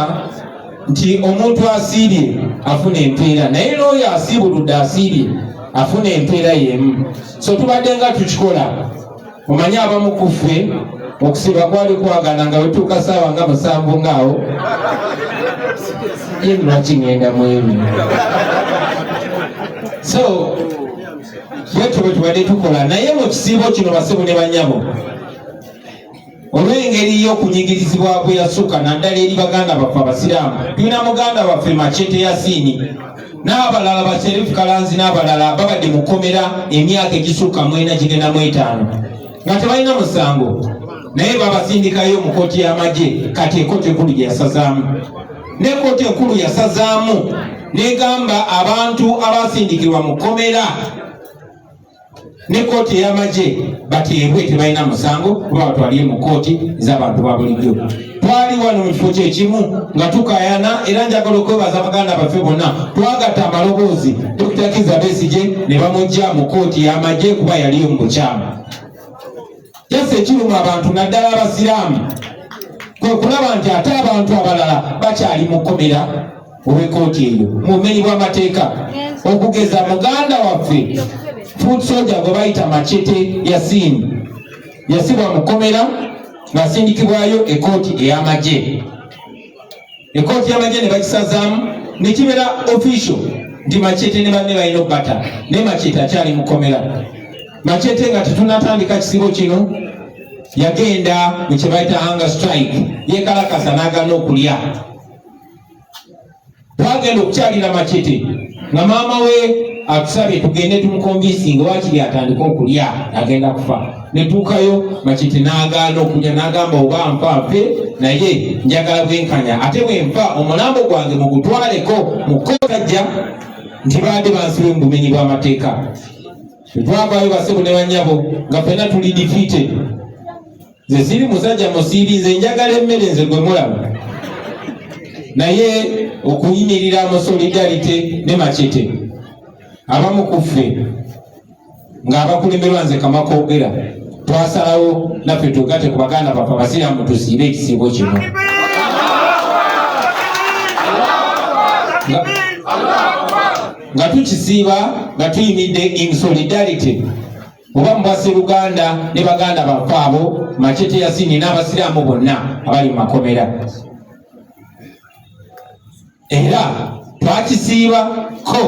I: nti omuntu asiibye afuna empeera naye n'oyo asiibuludde asiibye afuna empeera y'emu. So tubadde nga tukikola omanye abamu ku ffe okusiba kwali kwagana nga wetuuka ssaawa nga 7 ng'awo ye lwaki ŋŋenda mu ebi so bwetyo bwe tubadde tukola naye mu kisiibo kino basebo ne bannyabo olw'engeri y'okunyigirizibwa bwe yasukka naddala eri baganda baffe abasiraamu tulina muganda waffe Machete Yasini n'abalala ba Sheriff Kalanzi n'abalala babadde mu kkomera emyaka egisukka 45 nga tebalina musango naye babasindikayo mu kkooti y'amagye kati ekkooti enkulu gye yasazaamu n'ekkooti enkulu yasazaamu negamba abantu abasindikirwa mu kkomera ne kooti ey'amagye bateebwe tebalina musango kuba batwaliye mu kooti z'abantu ba bulijjo. Twali wano mu kifo kyekimu nga tukayana era njagala okwebaza baganda baffe bonna twagatta amaloboozi Dr. Kizza Besigye ne bamujja mu kooti y'amagye kuba yaliyo mu bukyamu. Kyase ekiruma abantu naddala abasiraamu kwe kulaba nti ate abantu abalala bakyali mu kkomera olw'ekkooti eyo mu bumenyi bw'amateeka okugeza muganda waffe foot soldier gwe bayita Machete Yasini yasibwa mu kkomera ng'asindikibwayo ekkooti ey'amagye. Ekkooti y'amagye ne bakisazaamu ne kibeera official nti Machete ne banne balina obbata naye Machete akyali mu kkomera. Machete nga tetunatandika kisibo kino yagenda mu kye bayita hunger strike yeekalakasa n'agaana okulya twagenda okukyalira Machete nga maama we atusabye tugende tumukombisinga wakiri atandika okulya agenda kufa. Netuukayo Machete n'agaana okulya n'agamba oba nfa nfe naye njagala bwenkanya ate bwenfa omulambo gwange mugutwaleko mu kkotajja nti baadde bansibe mu bumenyi bw'amateeka. Twavaayo basebo ne bannyabo nga ffenna tuli defeated. Nze siri musajja musiiri, nze njagala emmere nze gwe mulaba naye okuyimirira mu solidarity ne Machete abamu ku ffe ng'abakulemberwa nze Kamakoogera twasalawo naffe tugatte ku baganda baffe abasiraamu tusiibe ekisiibo kino. Nga tukisiiba nga tuyimidde in solidarity oba mu Basseruganda ne baganda baffe abo Machete Yasini n'abasiraamu bonna abali mu makomera. Era twakisiibako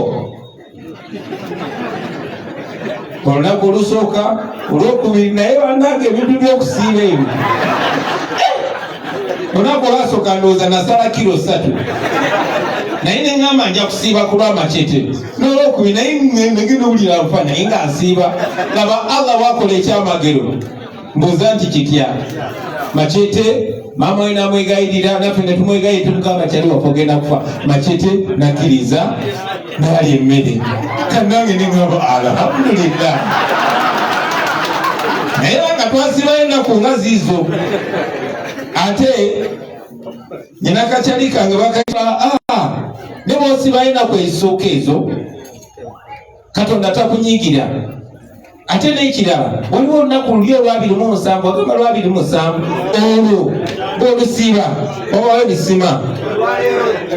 I: olunaku olusooka olwokubiri naye bannange ebintu by'okusiiba ebyo olunaku olwasooka ndowooza nasala kilo 3 naye neŋŋamba nja kusiiba ku lwa Machete n'olwokubiri naye negenda owulira nfa naye nga nsiiba laba Allah wakola ekyamagero mbuuza nti kitya Machete maama we namwegayirira naffe ne tumwegayirira tumugamba kyali wafe ogenda kufa. Machete nakkiriza n'alya emmere kannange neŋŋamba alhamdulillah. naye nga twasibayo ennaku nga ziizo ate nyina kakyali kange bakaiba ne boosibayo ennaku ezisooka ezo Katonda takunyiigira. Ate n'ekirala waliwo olunaku luli olw'27 agamba lw'27 olwo bw'olusiiba obayo bisima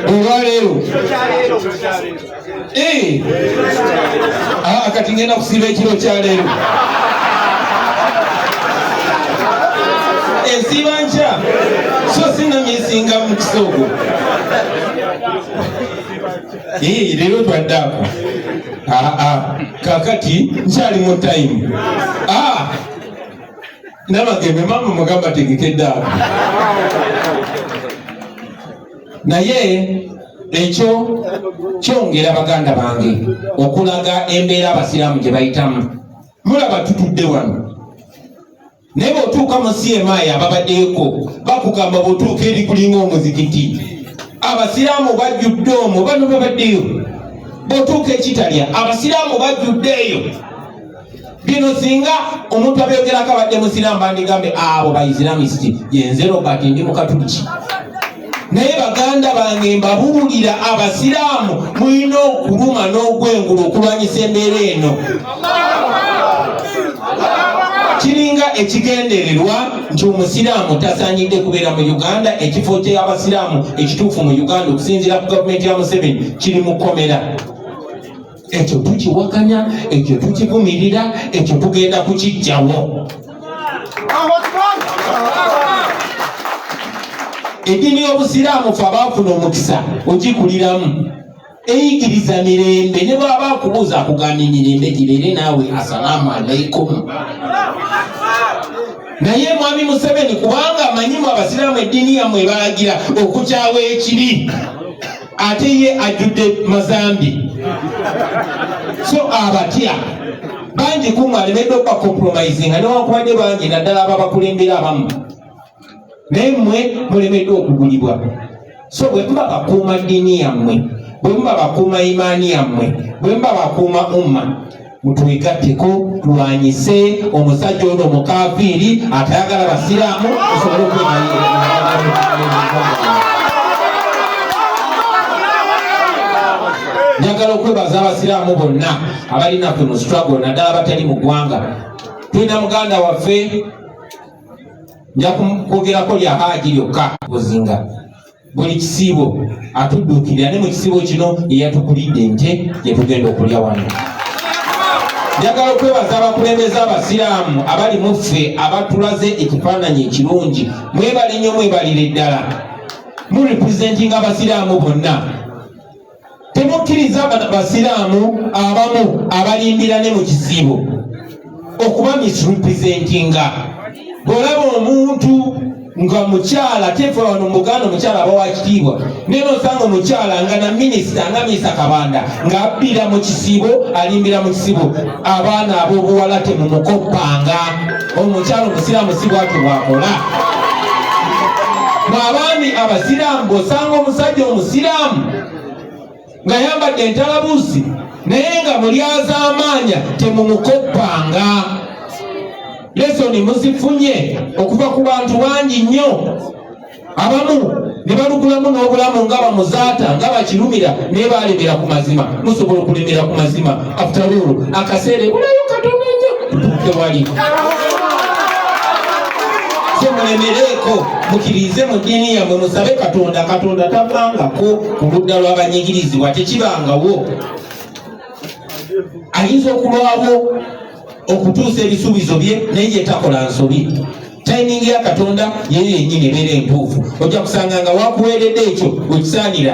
I: olwaleero kati ngenda kusiiba ekiro kyaleero ensiiba nkya so sinamyesinga mu kisoogo leero twaddaako kakati nkyali mu time namagembe mama mugamba tegekeddaako naye ekyo kyongera baganda bange okulaga embeera abasiraamu gye bayitamu. Mulaba tutudde wano naye bw'otuuka mu CMI ababaddeeko bakugamba bw'otuuka eri kulinga omuzikiti abasiraamu bajjudde omwo bano babaddeyo. Bw'otuuka ekitalya abasiraamu bajjuddeeyo. Bino singa omuntu abyogerako abadde musiraamu bandigambe abo baisiramisiti yenze Robert ndi mukatuliki. Naye baganda bange mbabuulira abasiraamu mulina okuluma n'ogwengulu okulwanyisa embeera eno. Kiringa ekigendererwa nti omusiraamu tasaanidde kubeera mu Uganda. Ekifo ky'abasiraamu ekituufu mu Uganda okusinziira ku gavumenti ya Museveni kiri mu kkomera. Ekyo tukiwakanya, ekyo tukivumirira, ekyo tugenda kukijjawo. Eddiini y'obusiraamu fe abaafuna omukisa ogikuliramu eyigiriza mirembe ne bw'aba akubuuza akugambye mirembe girere naawe assalaamu alaikum. Naye mwami Museveni kubanga amanyimu abasiraamu eddiini yammwe ebalagira okukyawa ekibi ate ye ajjudde mazambi so abatya bangi kumwe alemedde okubakompromisinga newankubadde bangi naddala ababakulembera abamu naye mmwe mulemeddwe okugulibwa. So bwe muba bakuuma ddiini yammwe, bwe muba bakuuma imaani yammwe, bwe muba bakuuma umma, mutwegatteko tulwanyise omusajja ono omukaafiiri atayagala basiraamu osobole okwemalira. Njagala okwebaza abasiraamu bonna abali naffe mu struggle naddala abatali mu ggwanga. Tulina muganda waffe nja kwogerako lya Haji lyokka Buzinga. Buli kisiibo atudduukirira ne mu kisiibo kino yeyatukulidde nte gye tugenda okulya wano. Njagala okwebaza abakulembeze abasiraamu abali mu ffe abatulaze ekifaananyi ekirungi. Mwebale nnyo, mwebalire ddala. Murepresentinga abasiraamu bonna. Temukkiriza basiraamu abamu abalimbira ne mu kisiibo okuba misrepresentinga. Bw'olaba omuntu nga mukyala tefe wano muganda omukyala aba wakitiibwa naye nosanga omukyala nga na minisita nga Minisita Kabanda ng'abbira mu kisibo alimbira mu kisibo abaana ab'obuwala temumukoppanga omukyala omusiraamu si bwatyo bwakola mwabaami abasiraamu bw'osanga omusajja omusiraamu nga yambadde entalabuusi naye nga mulyazaamaanya temumukoppanga lesoni muzifunye okuva ku bantu bangi nnyo abamu ne balugulamu n'obulamu nga bamuzaata nga bakirumira naye balemera ku mazima musobola okulemera ku mazima afterall akaseera ebulayo katono nnyo tutuuke wali so mulemereko mukirize mu ddiini yammwe musabe Katonda tavangako ku ludda lw'abanyigirizibwa tekibangawo ayinza okulwawo okutuusa ebisuubizo bye naye ye takola nsobi tayimingi ya Katonda yeyo yennyini ebeera entuufu ojja kusanga nga wakuweeredde ekyo wekisaanira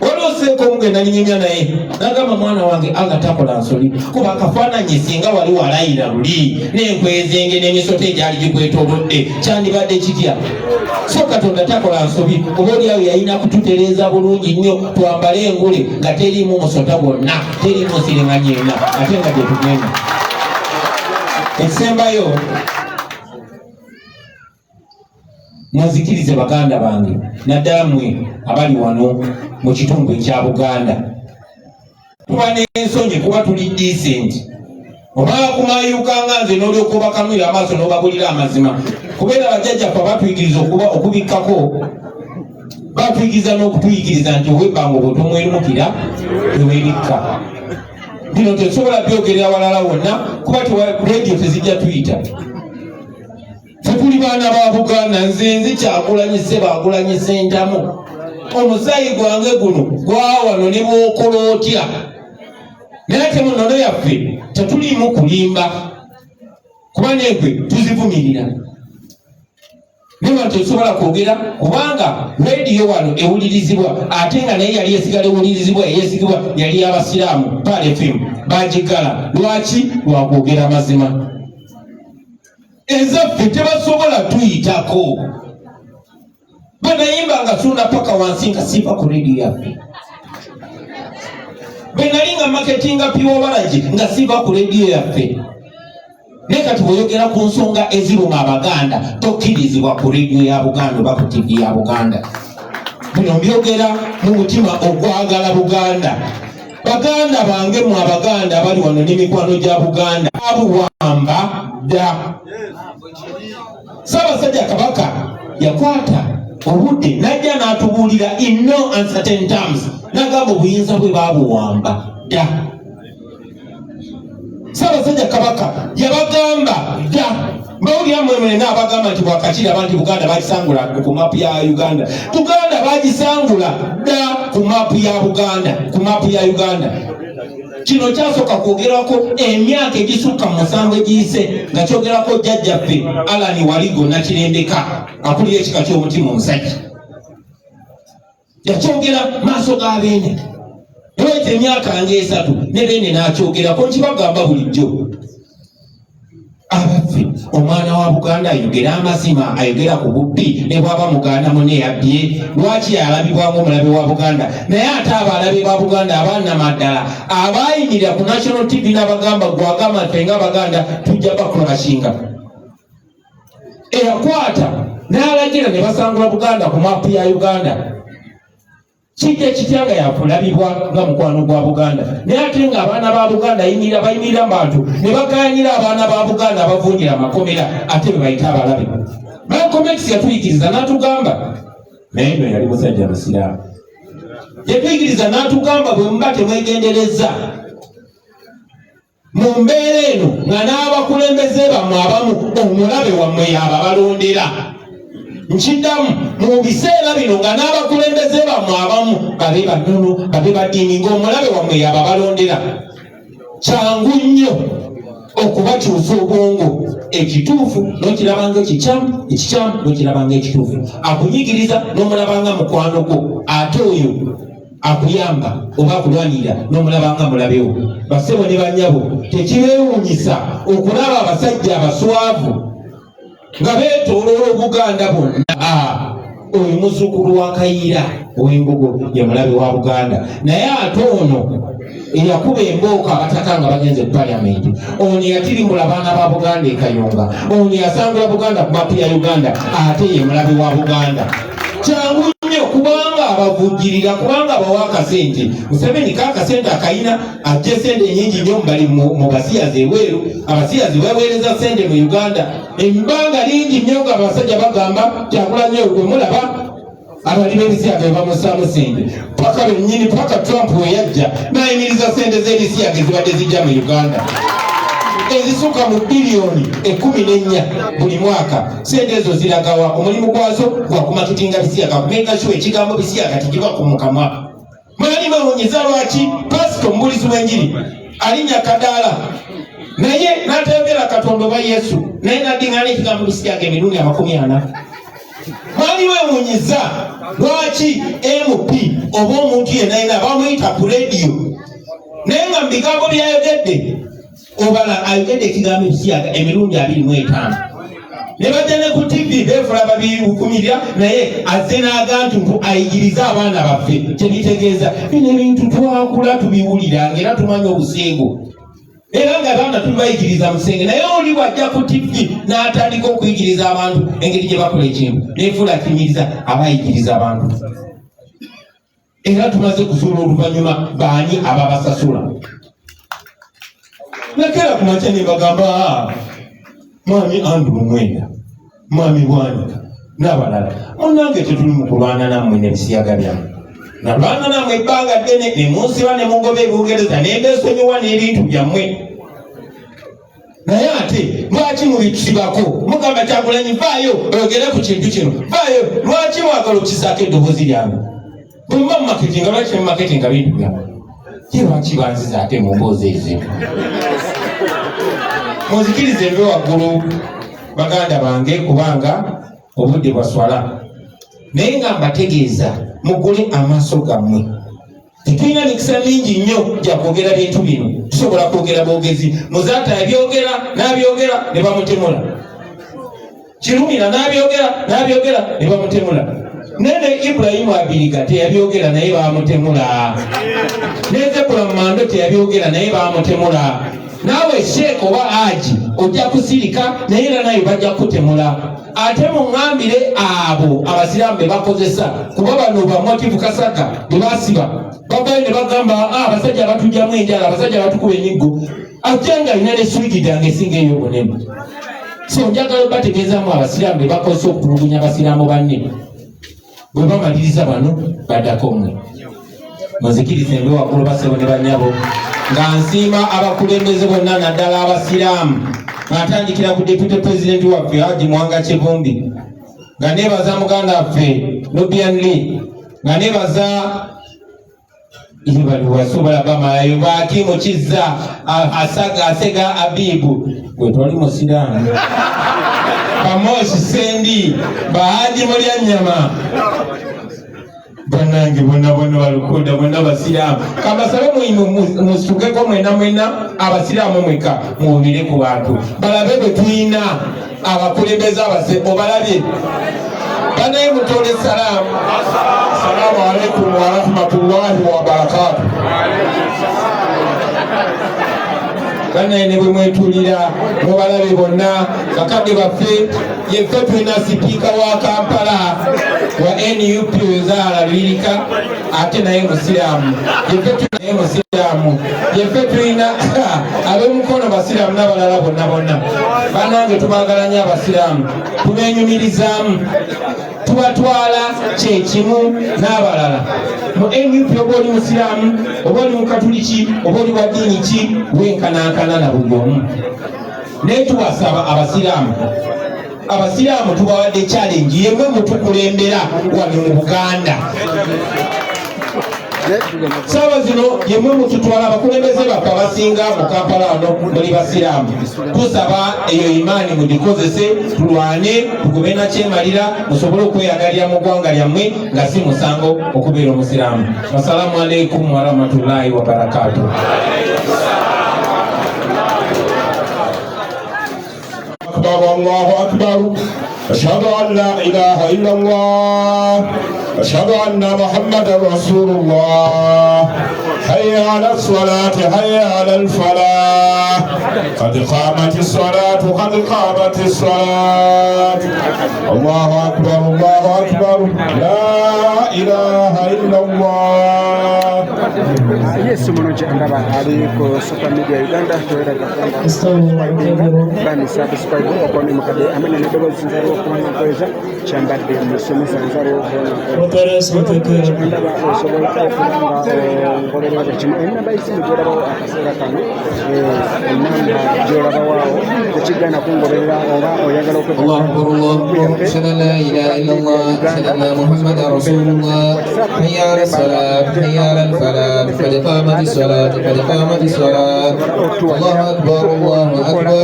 I: olwoseeko omugenda linyumya naye nagamba mwana wange Allah takola nsobi kuba akafaananyi singa wali walayira luli n'enkwezenge n'emisoto egyali gikwetoolodde kyandibadde kitya so Katonda takola nsobi oba oliawo yalina kututereeza bulungi nnyo twambale engule nga terimu musota gwonna terimu nsiriŋŋanya yenna ate nga gyetugenda ekisembayo munzikirize baganda bange naddala mmwe abali wano mu kitundu ekya Buganda tuba n'ensonyi kuba tuli decent omala kumayukanga nze n'olyoka obakamira amaaso n'obagulira amazima kubeera bajjajjaffe batuyigiriza okubikkako batuyigiriza n'okutuyigiriza nti owebbanga obwotomwerumukira teweebikka bino tesobola byogerera walala wonna kuba rediyo tezijja tuyita tuli baana ba Buganda nze kyakulanyise bakulanyise entamu omusaayi gwange guno gwawano ne bwokola otya naye ate mu nnono yaffe tetulimu kulimba kuba negwe tuzivumirira niba tetusobola kwogera kubanga rediyo wano ewulirizibwa ate nga naye yali esigala ewulirizibwa eyesigibwa yali y'abasiraamu Pale FM bagigala lwaki lwakwogera mazima ezaffe tebasobola tuyitako bwenayimba nga sunda paka wansi nga siva ku rediyo yaffe bwenali nga maketinga piwobalagi nga siva ku rediyo yaffe naye kati bweyogera ku nsonga eziruma Abaganda tokkirizibwa ku rediyo ya Buganda oba ku TV ya Buganda bino mbyogera mu mutima ogwagala Buganda baganda bange mu Abaganda abali wano n'emikwano gya Buganda abuwamba dda Ssaabasajja Kabaka yakwata obudde najja n'atubuulira in no uncertain terms n'agamba obuyinza bwe baabuwamba dda Ssaabasajja Kabaka yabagamba dda mbawulira mwemwe n'abagamba nti bwakakiraba nti Buganda bagisangula ku mapu ya Uganda Buganda bagisangula dda ku mapu ya Buganda ku mapu ya Uganda kino kyasooka kwogerako emyaka egisukka mu 7 egiyise nga kyogerako jjajjaffe Alan Waligo Nakirembeka akulira ekika ky'omutima omusajja yakyogera maaso g'abeene ewayita emyaka nga 3 ne beene n'akyogerako nkibagamba bulijjo abaffe omwana wa Buganda ayogera amazima ayogera ku bubbi ne bwaba muganda munne yabbye lwaki yalabibwamu omulabe wa Buganda naye ate abalabe ba Buganda abannamaddala abayimirira ku National TV n'abagamba gwagamba ffe nga Abaganda tujja bakulashinga eyakwata n'alagira ne basangula Buganda ku mapu ya Uganda kijja kitya nga yakulabibwa nga mukwano gwa Buganda naye ate nga abaana ba Buganda bayimirira mu bantu ne bagaanyira abaana ba Buganda abavunjira amakomera ate be bayita abalabe Malcolm X yatuyigiriza n'atugamba naye no yali musajja musiraamu yatuyigiriza n'atugamba bwe muba temwegendereza mu mbeera eno nga n'abakulembeze bammwe abamu omulabe wammwe yababalondera nkiddamu mu biseera bino nga n'abakulembeze bammwe abamu babe bannono babe baddiini ng'omulabe wammwe yababalondera kyangu nnyo okubakyusa obwongo ekituufu n'okirabanga ekikyamu ekikyamu n'okirabanga ekituufu akunyigiriza n'omulabanga mukwano gwo ate oyo akuyamba oba akulwanira n'omulabanga mulabewo bassebo ne bannyabo tekibeewuunyisa okulaba abasajja abaswavu nga beetooloola Obuganda bonna. Oyo muzzukulu wa Kayiira ow'Embogo ye mulabe wa Buganda, naye ate ono eyakuba embooka abataka nga bagenze ku Parliament, ono yatirimbula abaana ba Buganda e Kayunga, ono yasangula Buganda ku mapu ya Uganda, ate ye mulabe wa Buganda. Kyangu nnyo kubanga abavujjirira, kubanga abawa akasente. Museveni kaakasente akayina ajje sente nyingi nnyo mbali mu basiyazi eweeru, abasiyazi baweereza sente mu Uganda embanga lingi nnyo nga abasajja bagamba Kyagulanyi oyo gwe mulaba abali b'ebisiyaga bamusaamu sente paka bennyini, paka Trump we yajja n'ayimiriza sente z'ebisiyaga ezibadde zijja mu Uganda ezisuka mu biliyoni 14 buli mwaka. Sente ezo ziragawa, omulimu gwazo gwa kumakitinga bisiyaga, kumeka sure ekigambo bisiyaga tekiva ku mukamwa. Mwali bawonyeza lwaki pasito mubulizi w'enjiri alinnya Kadaala naye n'atayogera Katonda oba Yesu, naye n'addiŋŋana ekigambo bisiyaga emirundi 40. Mwali wewunyiza lwaki MP oba omuntu yenna bamuyita ku rediyo naye nga mu bigambo byayogedde obala ayogedde ekigambo ebisiyaga emirundi 25. Ne bajja ne ku TV beefula babibukumirira, naye azze n'agantu ayigiriza abaana baffe kyebitegeeza bino ebintu twakula tubiwulira ng'era tumanya obuseego era nga abaana tubayigiriza musenge, naye oli bwajja ku TV n'atandika okuyigiriza abantu engeri gye bakola ekintu neefula akimiriza abayigiriza abantu. Era tumaze kuzuula oluvannyuma baani ababasasula. Nakera ku makya ne bagamba Mwami Andrew Mwenda, Mwami Bwanika n'abalala, munnange tetuli mu kulwana nammwe n'ebisiyaga byammwe. Nalwana nammwe ebbanga ddene ne munsiba ne mungoba ebiwugereza ne mbeesonyiwa n'ebintu byammwe. Naye ate lwaki mubitusibako mugamba Kyagulanyi vaayo oyogere ku kintu kino, vaayo, lwaki mwagala okukisaako eddoboozi lyange? Bwe mba mu maketinga lwaki mu maketinga bintu byammwe? Ye lwaki banziza ate mu mboozi ezo? Munzikirize mbe waggulu baganda bange kubanga obudde bwaswala, naye nga mbategeeza mugule amaaso gammwe. Tetulina mikisa mingi nnyo gya kwogera bintu bino, tusobola kwogera bwogezi. Muzaata yabyogera n'abyogera ne bamutemula, Kirumira n'abyogera ne bamutemula, nene Ibrahimu Abiriga teyabyogera naye bamutemula, ne Zebula Mando teyabyogera naye bamutemula. Naawe Sheekh oba Haji ojja kusirika naye era naye bajja kutemula. Ate muŋŋambire abo abasiraamu be bakozesa, kuba bano bamotivu kasaka be basiba babayo ne bagamba abasajja batujjamu enjala, abasajja batukuba enyigo, ate nga alina ne swigidanga esinga ey'obunene. So njagala bategeezaamu abasiraamu be bakozesa okutulugunya abasiraamu banne, bwe bamaliriza bano baddako mmwe. Munzikirize mbe waggulu basebo ne bannyabo nga nsiima abakulembeze bonna naddala abasiraamu, ng'atandikira ku deputy president waffe Haji Mwanga Chevumbi, nga neebaza muganda waffe Nubian Lee, nga neebaza baliwasobola bamalayo Bakimu Kizza, Asega Abibu, gwe toli musiraamu, Bamosi Sendi, Bahaji Mulyanyama, bannange bonna balukunda bonna basiraamu. Kabasabe musitugeko mwena abasiraamu mweka muwulire ku bantu balabe bwe tulina abakulembeze abase obalabye banaye mutole salaamu. Assalamu alaikum warahmatullahi wabarakatuh. Banaye ne bwe mwetulira mubalabe bonna bakadde baffe, yeffe tulina sipiika wa Kampala wa NUP Zaala Lirika, ate naye musiraamu, yeffe tulina ab'omukono basiraamu n'abalala bonna. Bannange tubaagala nnyo abasiraamu, tubeenyumirizaamu, tubatwala kyekimu n'abalala. Mu NUP oba oli musiraamu, oba oli mukatuliki, oba oli wa ddiini ki, wenkanankana na buli omu. Naye tubasaba abasiraamu tubawadde challenge yemwe mutukulembera wano mu Buganda. Saawa zino yemwe mututwala abakulembeze baffe abasinga mu Kampala wano muli basiraamu. Tusaba eyo imaani mugikozese, tulwane tugobe na kyemalira, musobole okweyagalira mu ggwanga lyammwe nga si musango okubeera omusiraamu. Assalamu alaikum warahmatullahi wabarakatuh.
M: أكبر الله أكبر أشهد أن لا إله إلا الله أشهد أن محمدا رسول الله حي على الصلاة حي على الفلاح قد قامت الصلاة قد قامت الصلاة الله أكبر الله أكبر لا إله إلا الله.
N: Yes, Monoji andaba ali ko social media Uganda to era gafanga bani subscribe ko ni makade amene ne dogo zinzaro ko na kweza chamba de musomo sanzaro ko
D: Operas uteke
N: andaba so ko ko ko ko chima enna bai simu jora ba akasera kanu namba jora ba wao chigana kungorera oba oyagalo ko
I: الله أشهد أن لا إله إلا الله أشهد أن محمدا رسول الله حي على الصلاة حي على الفلاح قد قامت الصلاة قد قامت الصلاة الله أكبر الله أكبر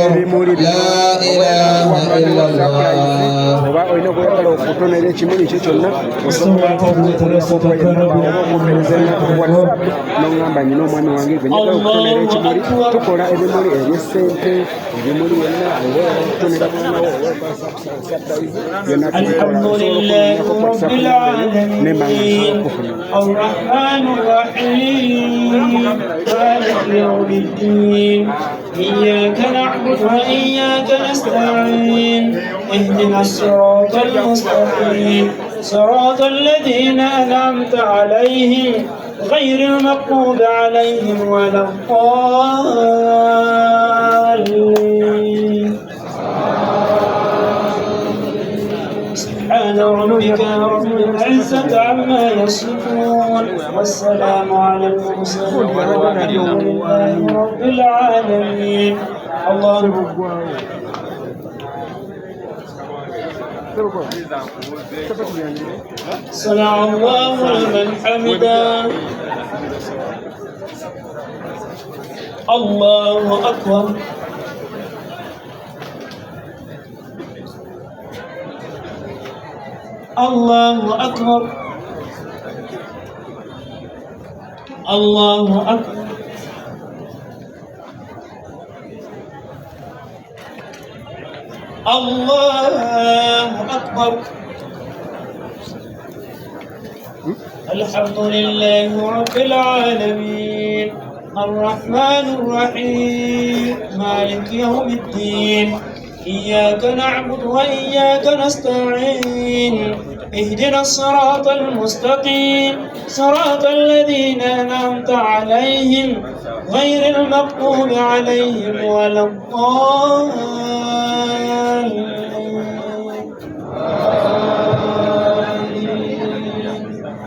I: لا إله إلا الله.
N: oba oyina kuyagala okutonera ekimuli kyo kyonna osobola nogamba nyina omwami wange gwe njagala okutonera ekimuli tukola ebimuli ebyesente ebimuli yonna okutonera mwana wo
D: الحمد لله رب العالمين الرحمن الرحيم مالك يوم الدين إياك نعبد وإياك نستعين اهدنا الصراط المستقيم صراط الذين أنعمت عليهم غير المغضوب عليهم ولا الضالين. سبحان ربك رب العزة عما يصفون والسلام على المرسلين والحمد لله رب العالمين. سمع الله لمن حمده. الله أكبر. الله أكبر. الله أكبر. الله أكبر. الحمد لله رب العالمين الرحمن الرحيم مالك يوم الدين إياك نعبد وإياك نستعين اهدنا الصراط المستقيم صراط الذين أنعمت عليهم غير المغضوب عليهم ولا الضالين.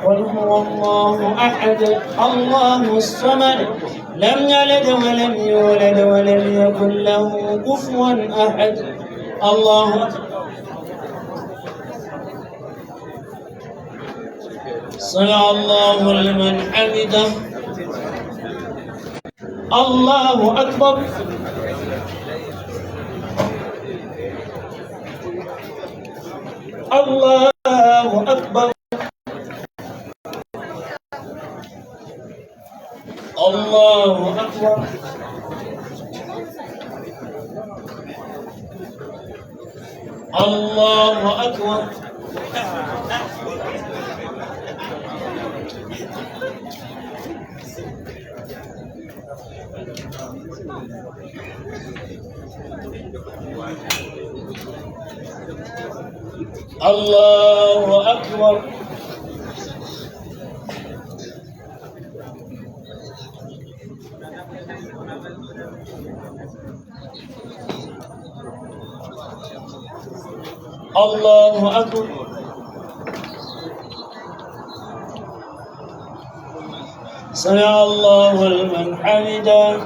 D: قل هو الله أحد الله الصمد لم يلد ولم يولد ولم يكن له كفوا أحد. الله سمع الله لمن حمده. الله أكبر. الله أكبر. الله أكبر. الله أكبر. الله أكبر. الله أكبر. سمع الله لمن حمده.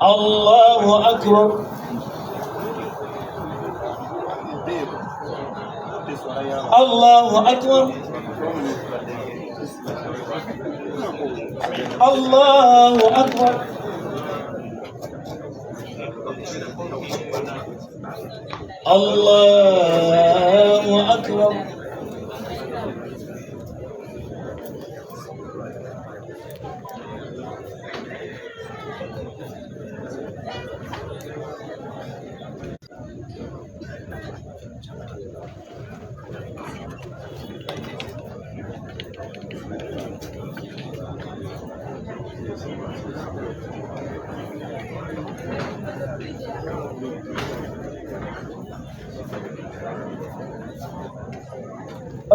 D: الله أكبر. الله أكبر. الله أكبر. الله أكبر.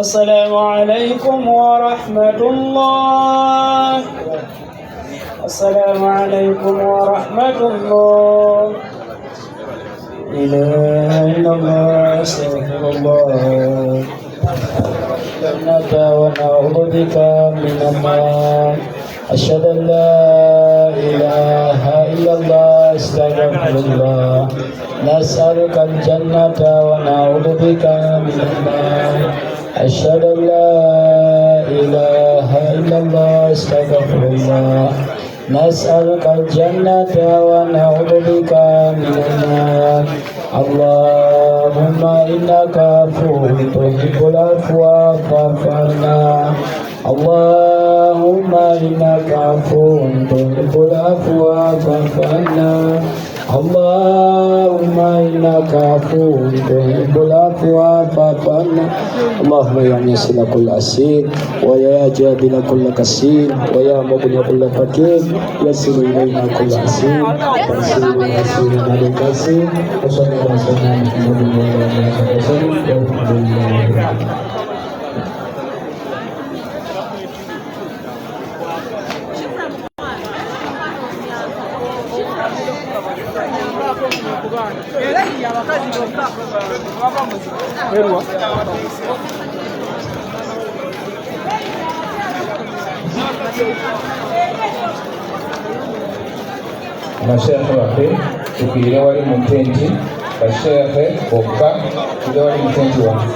O: السلام عليكم ورحمة الله. السلام عليكم ورحمة الله. لا إله إلا الله أستغفر الله. جنة ونعوذ بك من النار. أشهد أن لا إله إلا الله أستغفر الله. نسألك الجنة ونعوذ بك من النار. أشهد أن لا إله إلا الله أستغفر الله. نسألك الجنة ونعوذ بك من النار. اللهم إنك عفو تحب العفو فاعف عنا. اللهم إنك عفو تحب العفو فاعف عنا. اللهم إنك عفو تحب العفو فاعف عنا. اللهم يا ميسر كل عسير ويا جابر كل كسير ويا مغني كل فقير يسر إلينا كل عسير ويسر يسير عليك عسير وصلى الله وسلم على محمد وسلم.
I: Abashekhe baffe tufiire wali mu tenti, bashekhe bokka tufiire wali mu tenti wange.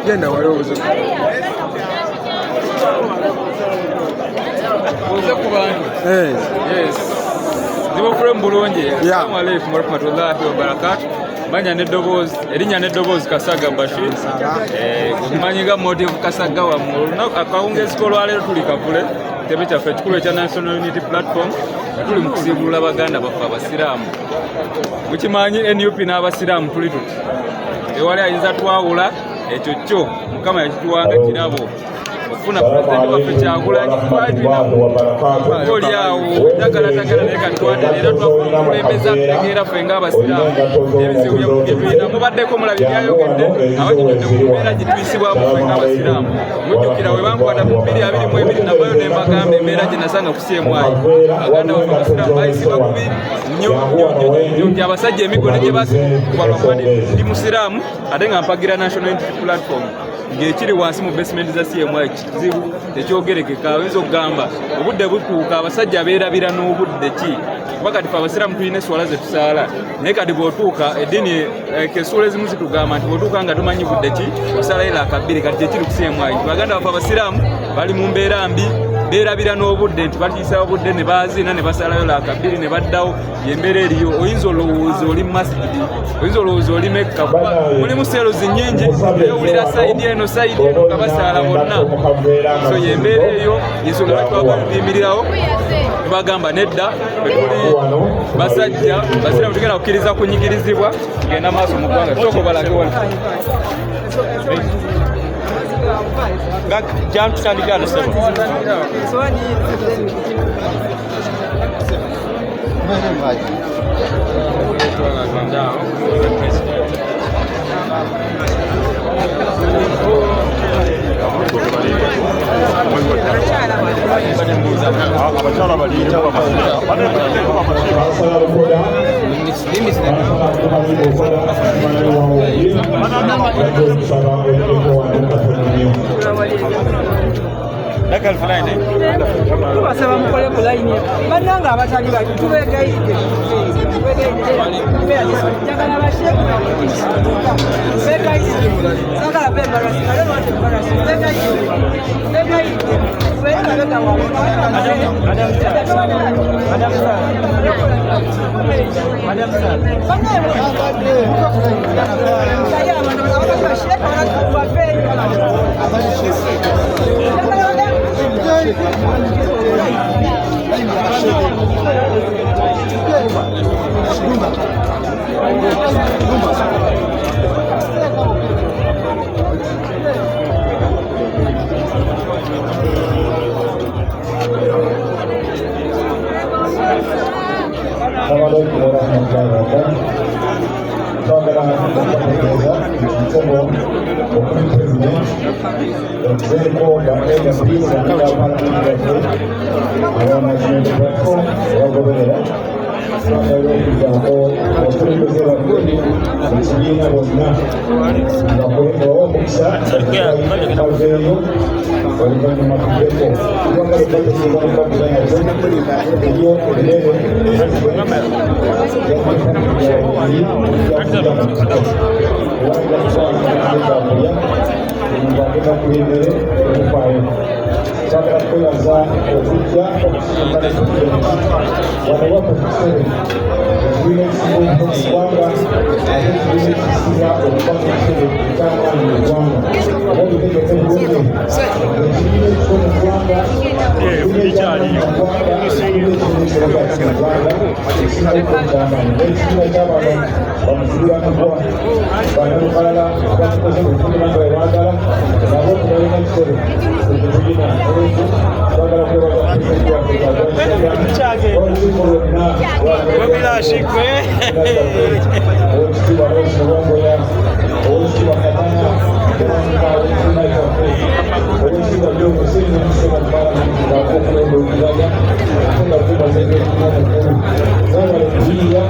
P: Genda wali obuzibu. Oze ku bantu. Yes. Ndibo frame bulungi. Assalamu alaykum wa rahmatullahi wa barakatuh. Manya neddoboozi, erinnya neddoboozi Kasaga Bashir. Kumanyiga motive Kasaga wa muluna akawungezi kolwaleero tuli Kakule. Kitebe kyaffe ekikulu ekya National Unity Platform. Tuli mu kusiibula Baganda baffe Abasiraamu. Mukimanyi NUP n'Abasiraamu tuli tuti. Ewali ayinza twawula ekyo kyo Mukama yakituwanga kirabo okufuna pulezidenti waffe Kyagulanyi olyawo tagala naye katwade era twakulembeza tutegeera ffe ng'Abasiraamu ebizibu byetulina mubaddeko mulabye byayogedde abakinyudde ku mbeera gituyisibwamu ffe ng'Abasiraamu mujjukira we bankwata mu 2022 navayo ne mbagamba embeera gye nasanga ku CMI Baganda baffe Abasiraamu bayisibwa kubi nnyo nti abasajja emigono gye bakubalwa ndi Musiraamu ate nga mpagira National Unity Platform ng'ekiri wansi mu basement za CMI kizibu ekyogerekeka oyinza okugamba obudde butuuka abasajja beerabira n'obudde ki kuba kati ffe Abasiraamu tulina eswala ze tusaala naye kati bw'otuuka eddiini kessuula ezimu zitugamba nti bw'otuuka nga tumanyi budde ki osalayo laakabbiri kati kyekiri ku CMI Baganda baffe Abasiraamu bali mu mbeera mbi beerabira n'obudde nti batiisa obudde ne baazina ne basalayo laakabbiri ne baddawo yembeera eriyo oyinza olowooza oli masjidi oyinza olowooza oli Mekka kuba mulimu seerozi nnyingi eyowulira sayidi eno sayidi eno nga basaala bonna so yembeera eyo ensonga lwaki twakuyimirirawo tubagamba nedda betuli basajja Basiraamu tugenda kukkiriza kunyigirizibwa tugenda maaso mu ggwanga sooka obalage wano jam tutandikira no sebo
M: abakyala baliyita
Q: tubasaba mukole ku layini bannanga abatali baki tubegayidde njagala basheeku begayidde sagala bembarasi begayidde
R: Assalamualaikum warahmatullahi wabarakatuh. Twagala kutegeeza ekitego okuli pulezidenti okuzeeko bamenya mpiisa nga palamenti yaffe abanational platform abagoberera twagala okugamba okulembeze bagguli mu kibiina bonna nga kulebawo omukisa baveeyo oluvannyuma tuddeko twagala okubategeeza eriyo ebirere twagala kwebaza okujja okusinkana wano wakokusebe ekibiina ekisinga mu ggwanga ate ekibiina ekisinga okuba mu kisebe ekyamaanyi mu ggwanga oba obitegeke bulungi ekibiina ekiko mu ggwanga ekibiina ky'abano bamuzibiranagwa banalukalala abakoze mu kibiina nga bebagala nabo tubalina ekisebe ekibiina twagala kwebaza oweekitiibwa Rose Mulongoya, oweekitiibwa Katana, oweekitiibwa John Musinga Musema mu Paalamenti ng'akokulenda okulaga ate nga twebaza ekibiina omukulu zaabala okuyiiya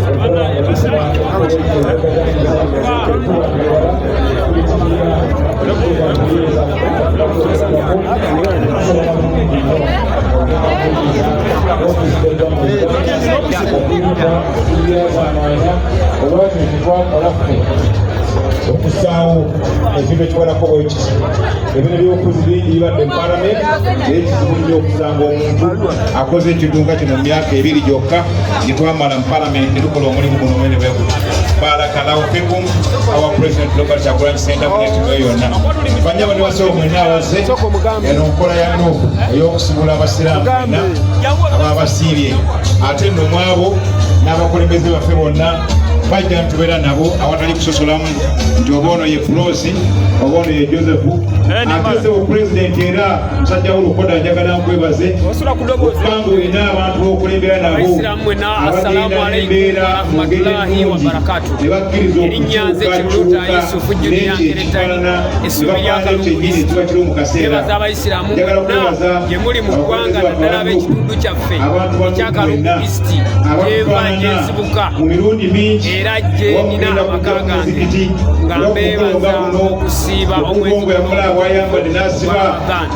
R: okukola nga tusaba okukolekyeebaganiza okubangewala kuli kibiina okuyiiza okukolekako olwati netwakolaffe okusaawo ekintu ekikolako bwekiti ebino ebyobufuzi bingi bibadde mu palamenti naye kizibu nnyo okusanga omuntu akoze ekintu nga kino mu myaka 2 gyokka getwamala mu palamenti tukola omulimu guno mwene bwe guti barakalawfikum our president Robert Kyagulanyi Ssentamu n'ekigo yonna banyama ne basawo mwenna abaze eno nkola yano ey'okusibula abasiraamu mwenna ababasiibye ate nno mwabo n'abakulembeze baffe bonna bajja ntubeera nabo awatali kusosolamu nti oba ono ye Fulosi oba ono ye Joseph ate wo pulezidenti era musajja w'olukoda njagala nkwebaze kubanga olina abantu b'okulembera nabo abagenda n'embeera mu ngeri ennungi ne bakkiriza okukyuka n'ekyo ekifaanana ne bafaana ekyennyini kiba kiri mu kaseera njagala kwebaza abantu bonna abakufaanana mu mirundi mingi
I: era jje nina amaka gange nga mbeebaza okusiiba omwezi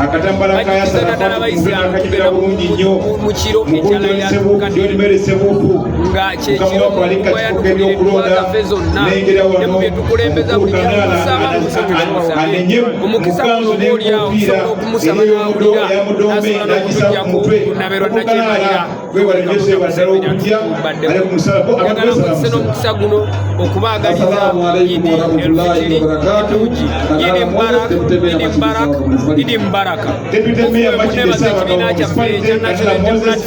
R: akatambala kayasalaakakitira bulungi nnyo
I: mukiro
R: ekyalayasebuupu
I: nga kyekiro mwayatukubirwa zaffe zonna ne mu bye tukulembeza buli kyamusaba omukisa guno obaolyawo osobola okumusaba n'awulira nasobola n'okutujjako naberwa nakyemalira njagala muzise n'omukisa guno okubaagaliza Idi Elfitiri Etuugi Idi Mbaraka okunebaza ekibiina kyaffe ekya National Democratic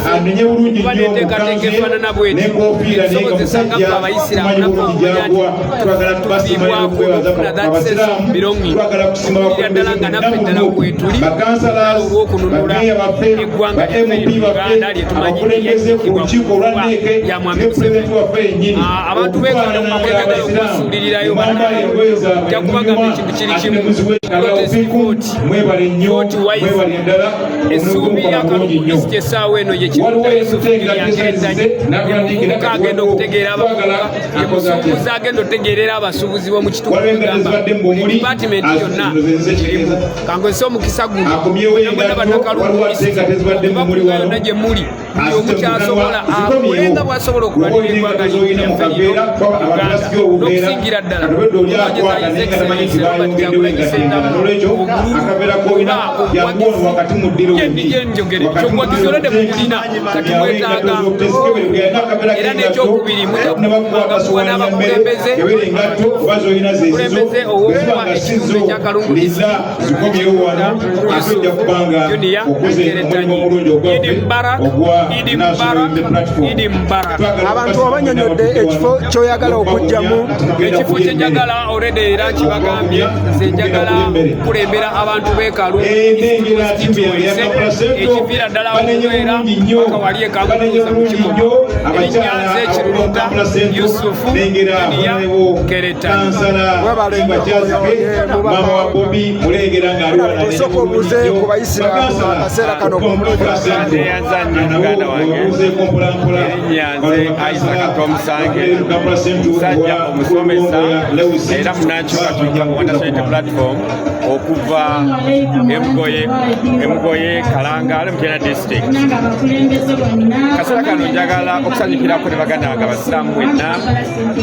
I: kuba n'enteekateeka efaanana bweti etusobozesa nga ffe abayisiraamu naffe okumanya nti tufiibwako okufuna that sense of belonging okuwulira ddala nga naffe ddala kwetuli olw'okununula eggwanga lyaffe Uganda lye tumanyi eyaziikibwa mu kuba ya Mwami Museveni abantu
P: abantu beekale mu makwegagala okusuulirirayo jakubagamba ekintu kiri kimu protestivoti waiza essuubi yakalukubisiti essaawa eno yekiruta yusufu yangereddanye omuvubuka agenda okutegeera abavubuka yemusuubuzi agenda okutegeerera abasuubuzi b'omu kitundu kugamba dipatimenti yonna kirimu kankozesa omukisa guno nabona bannakalukubakuga yonna gye muli buli omu kyasobola akulenga bw'asobola okulwanira eggwanga lyaffe lino uganda n'okusingira ddala omwanyeza his excellence robert kyagulanyi ssentamu obuwagizi gyenjogere kyobwagizi olwedde mubulina kati mwetaaga era n'ekyokubiri mujjakuwanga n'abakulembeze owokuba ekitundu ekyakalungulisi juniya nkeretanyi idi mbara
N: abantu abanyonyodde ekifo kyoyagala okujjamu
P: ekifo kyenjagala olwedde era kibagambye zenjagala kulembera abantu beekalu ekiviira ddala okubeera paka wali ekanguza mu kikomo erinyanza ekiruluta yusufu juniya nkeretanyi
N: osooka obuuze ku bayisiraamu akaseera kano
S: yazanya muganda wange erinyanze Isaac Tomusange musajja omusomesa era munankyukakyuka mu Wondershade platform okuva emugoye kalangala Mutera district kaseera kano njagala okusanyukirako ne baganda bange abasiraamu mwenna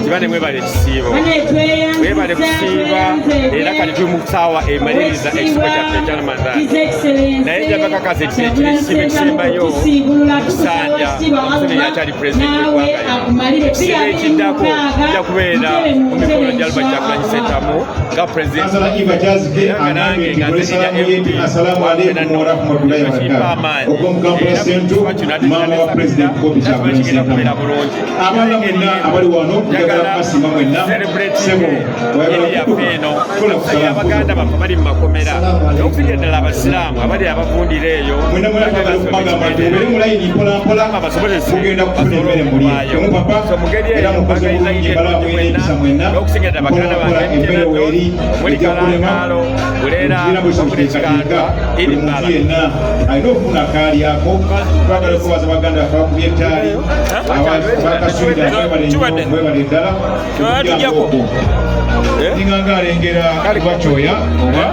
S: kibane mwebale ekisiibo mwebale kusiiba era kati tuli mu ssaawa emaliriza ekisibo kyaffe ekyalamandaani naye njabakakaza ekiri ekisibo ekisembayo kusanja omuseveni akyali pulezidenti w'eggwanga ekisibo ekiddako kijja kubeera mu mikono gya Albert Kyagulanyi Ssentamu nga pulezidenti nga nange nga nzenya mp wakenanokimpa amaanyi era kuba kino ate kigenda kubeera bulungi njagala serebuletinge eri yaffe eno okusabira abaganda baffe bali mu makomera n'okufiira ddala abasiraamu abali abavundira eyo basobozese basobola okuvaayo so mu ngeri eyo bagaliza nnyo mwenna n'okusingira ddala baganda bange Miterado muli Kalangaalo Bulera omuli Kikandwa eri Mbala
F: alina okufuna akalyako twagala okubaza baganda bakubye ettaali bakaswida mwebale ddala ninganga alengera lwakyoya oba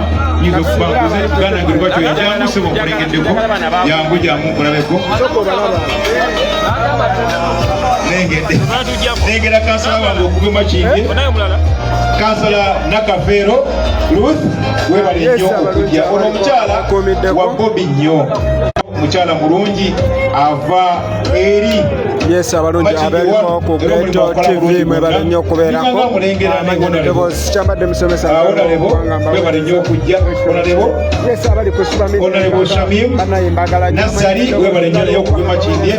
F: yinza okubanguza uganda nge lwakyoya jangusiba okulengeddeko yangu jamu kulabeko nengera kansala wange okugema kingi kansala Nakafeero Ruth webale nnyo okujja ono omukyala wa Bobi nnyo mukyala mulungi ava eri
N: yes abalungi abaliko ku Geto TV mwebale nnyo okubeerako amanyiddoboozi kyambadde musomesa
F: webale nnyo okujja onalebo
N: yes abali ku
F: Shamim
N: banaye mbagala nnyo
F: Nasali webale nnyo naye okugema kingi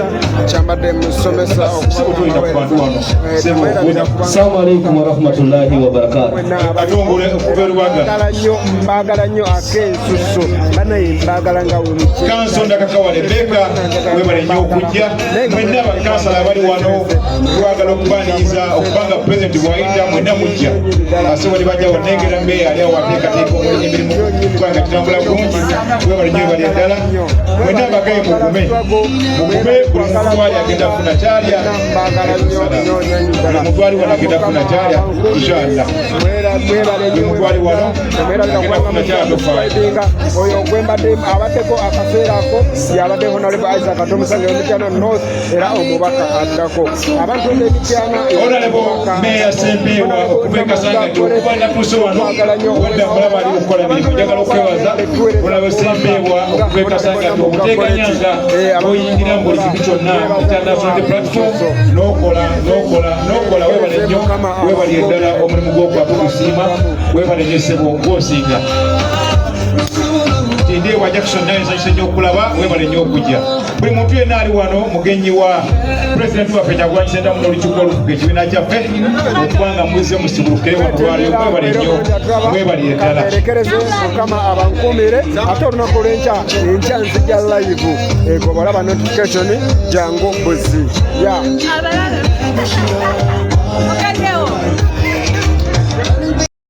N: kyambadde musomesa
O: Assalamu alaikum warahmatullahi wabarakatuh.
N: mbagala nnyo akensuso banaye mbagala nga
F: kansonda kakawale beka webale nnyo okujja mwenna bakansala abali wano twagala okubaniriza okubanga pulezidenti bwayita mwenna mujja asoboli bajja wanengera mbeera ali awo ateekateeka emirimu kubanga kitambula bulungi webale nnyo ebali eddala mwenna bagaye mugume buli mutwali agenda kufuna kyalya mutwali wano agenda kufuna kyalya inshallah mutwali wano agenda kufuna kyalya tofaayo
N: oyo gwembadde abaddeko akaseera ako yabadde honorable Isaac Tomusange omukyano North era omubaka addako abantu b'ebikyana
F: meya Sempewa okuva Kasangati okuva natuuse wano wadde mulaba ali kukola mirimu njagala okwebaza olaba Sempewa okuva Kasangati obuteekanyanga oyingira mu buli kitu kyonna international platform n'okola webale nnyo webali eddala omulimu gw'okwapa obusiima webale nnyo ssebo gw'osinga Ndewa Jackson naye nzanyisa nnyo okulaba webale nnyo okujja buli muntu yenna ali wano mugenyi wa pulezidenti waffe Kyagulanyi Ssentamu n'olukiiko olufuga ekibiina kyaffe okubanga muzze musibulukire wano lwaliro mwebale nnyo mwebali eddala
N: erekereze mukama abankumire ate olunaku lw'enkya nzija live egobola ba notification jangu mbuzi ya
Q: Mukaddewo.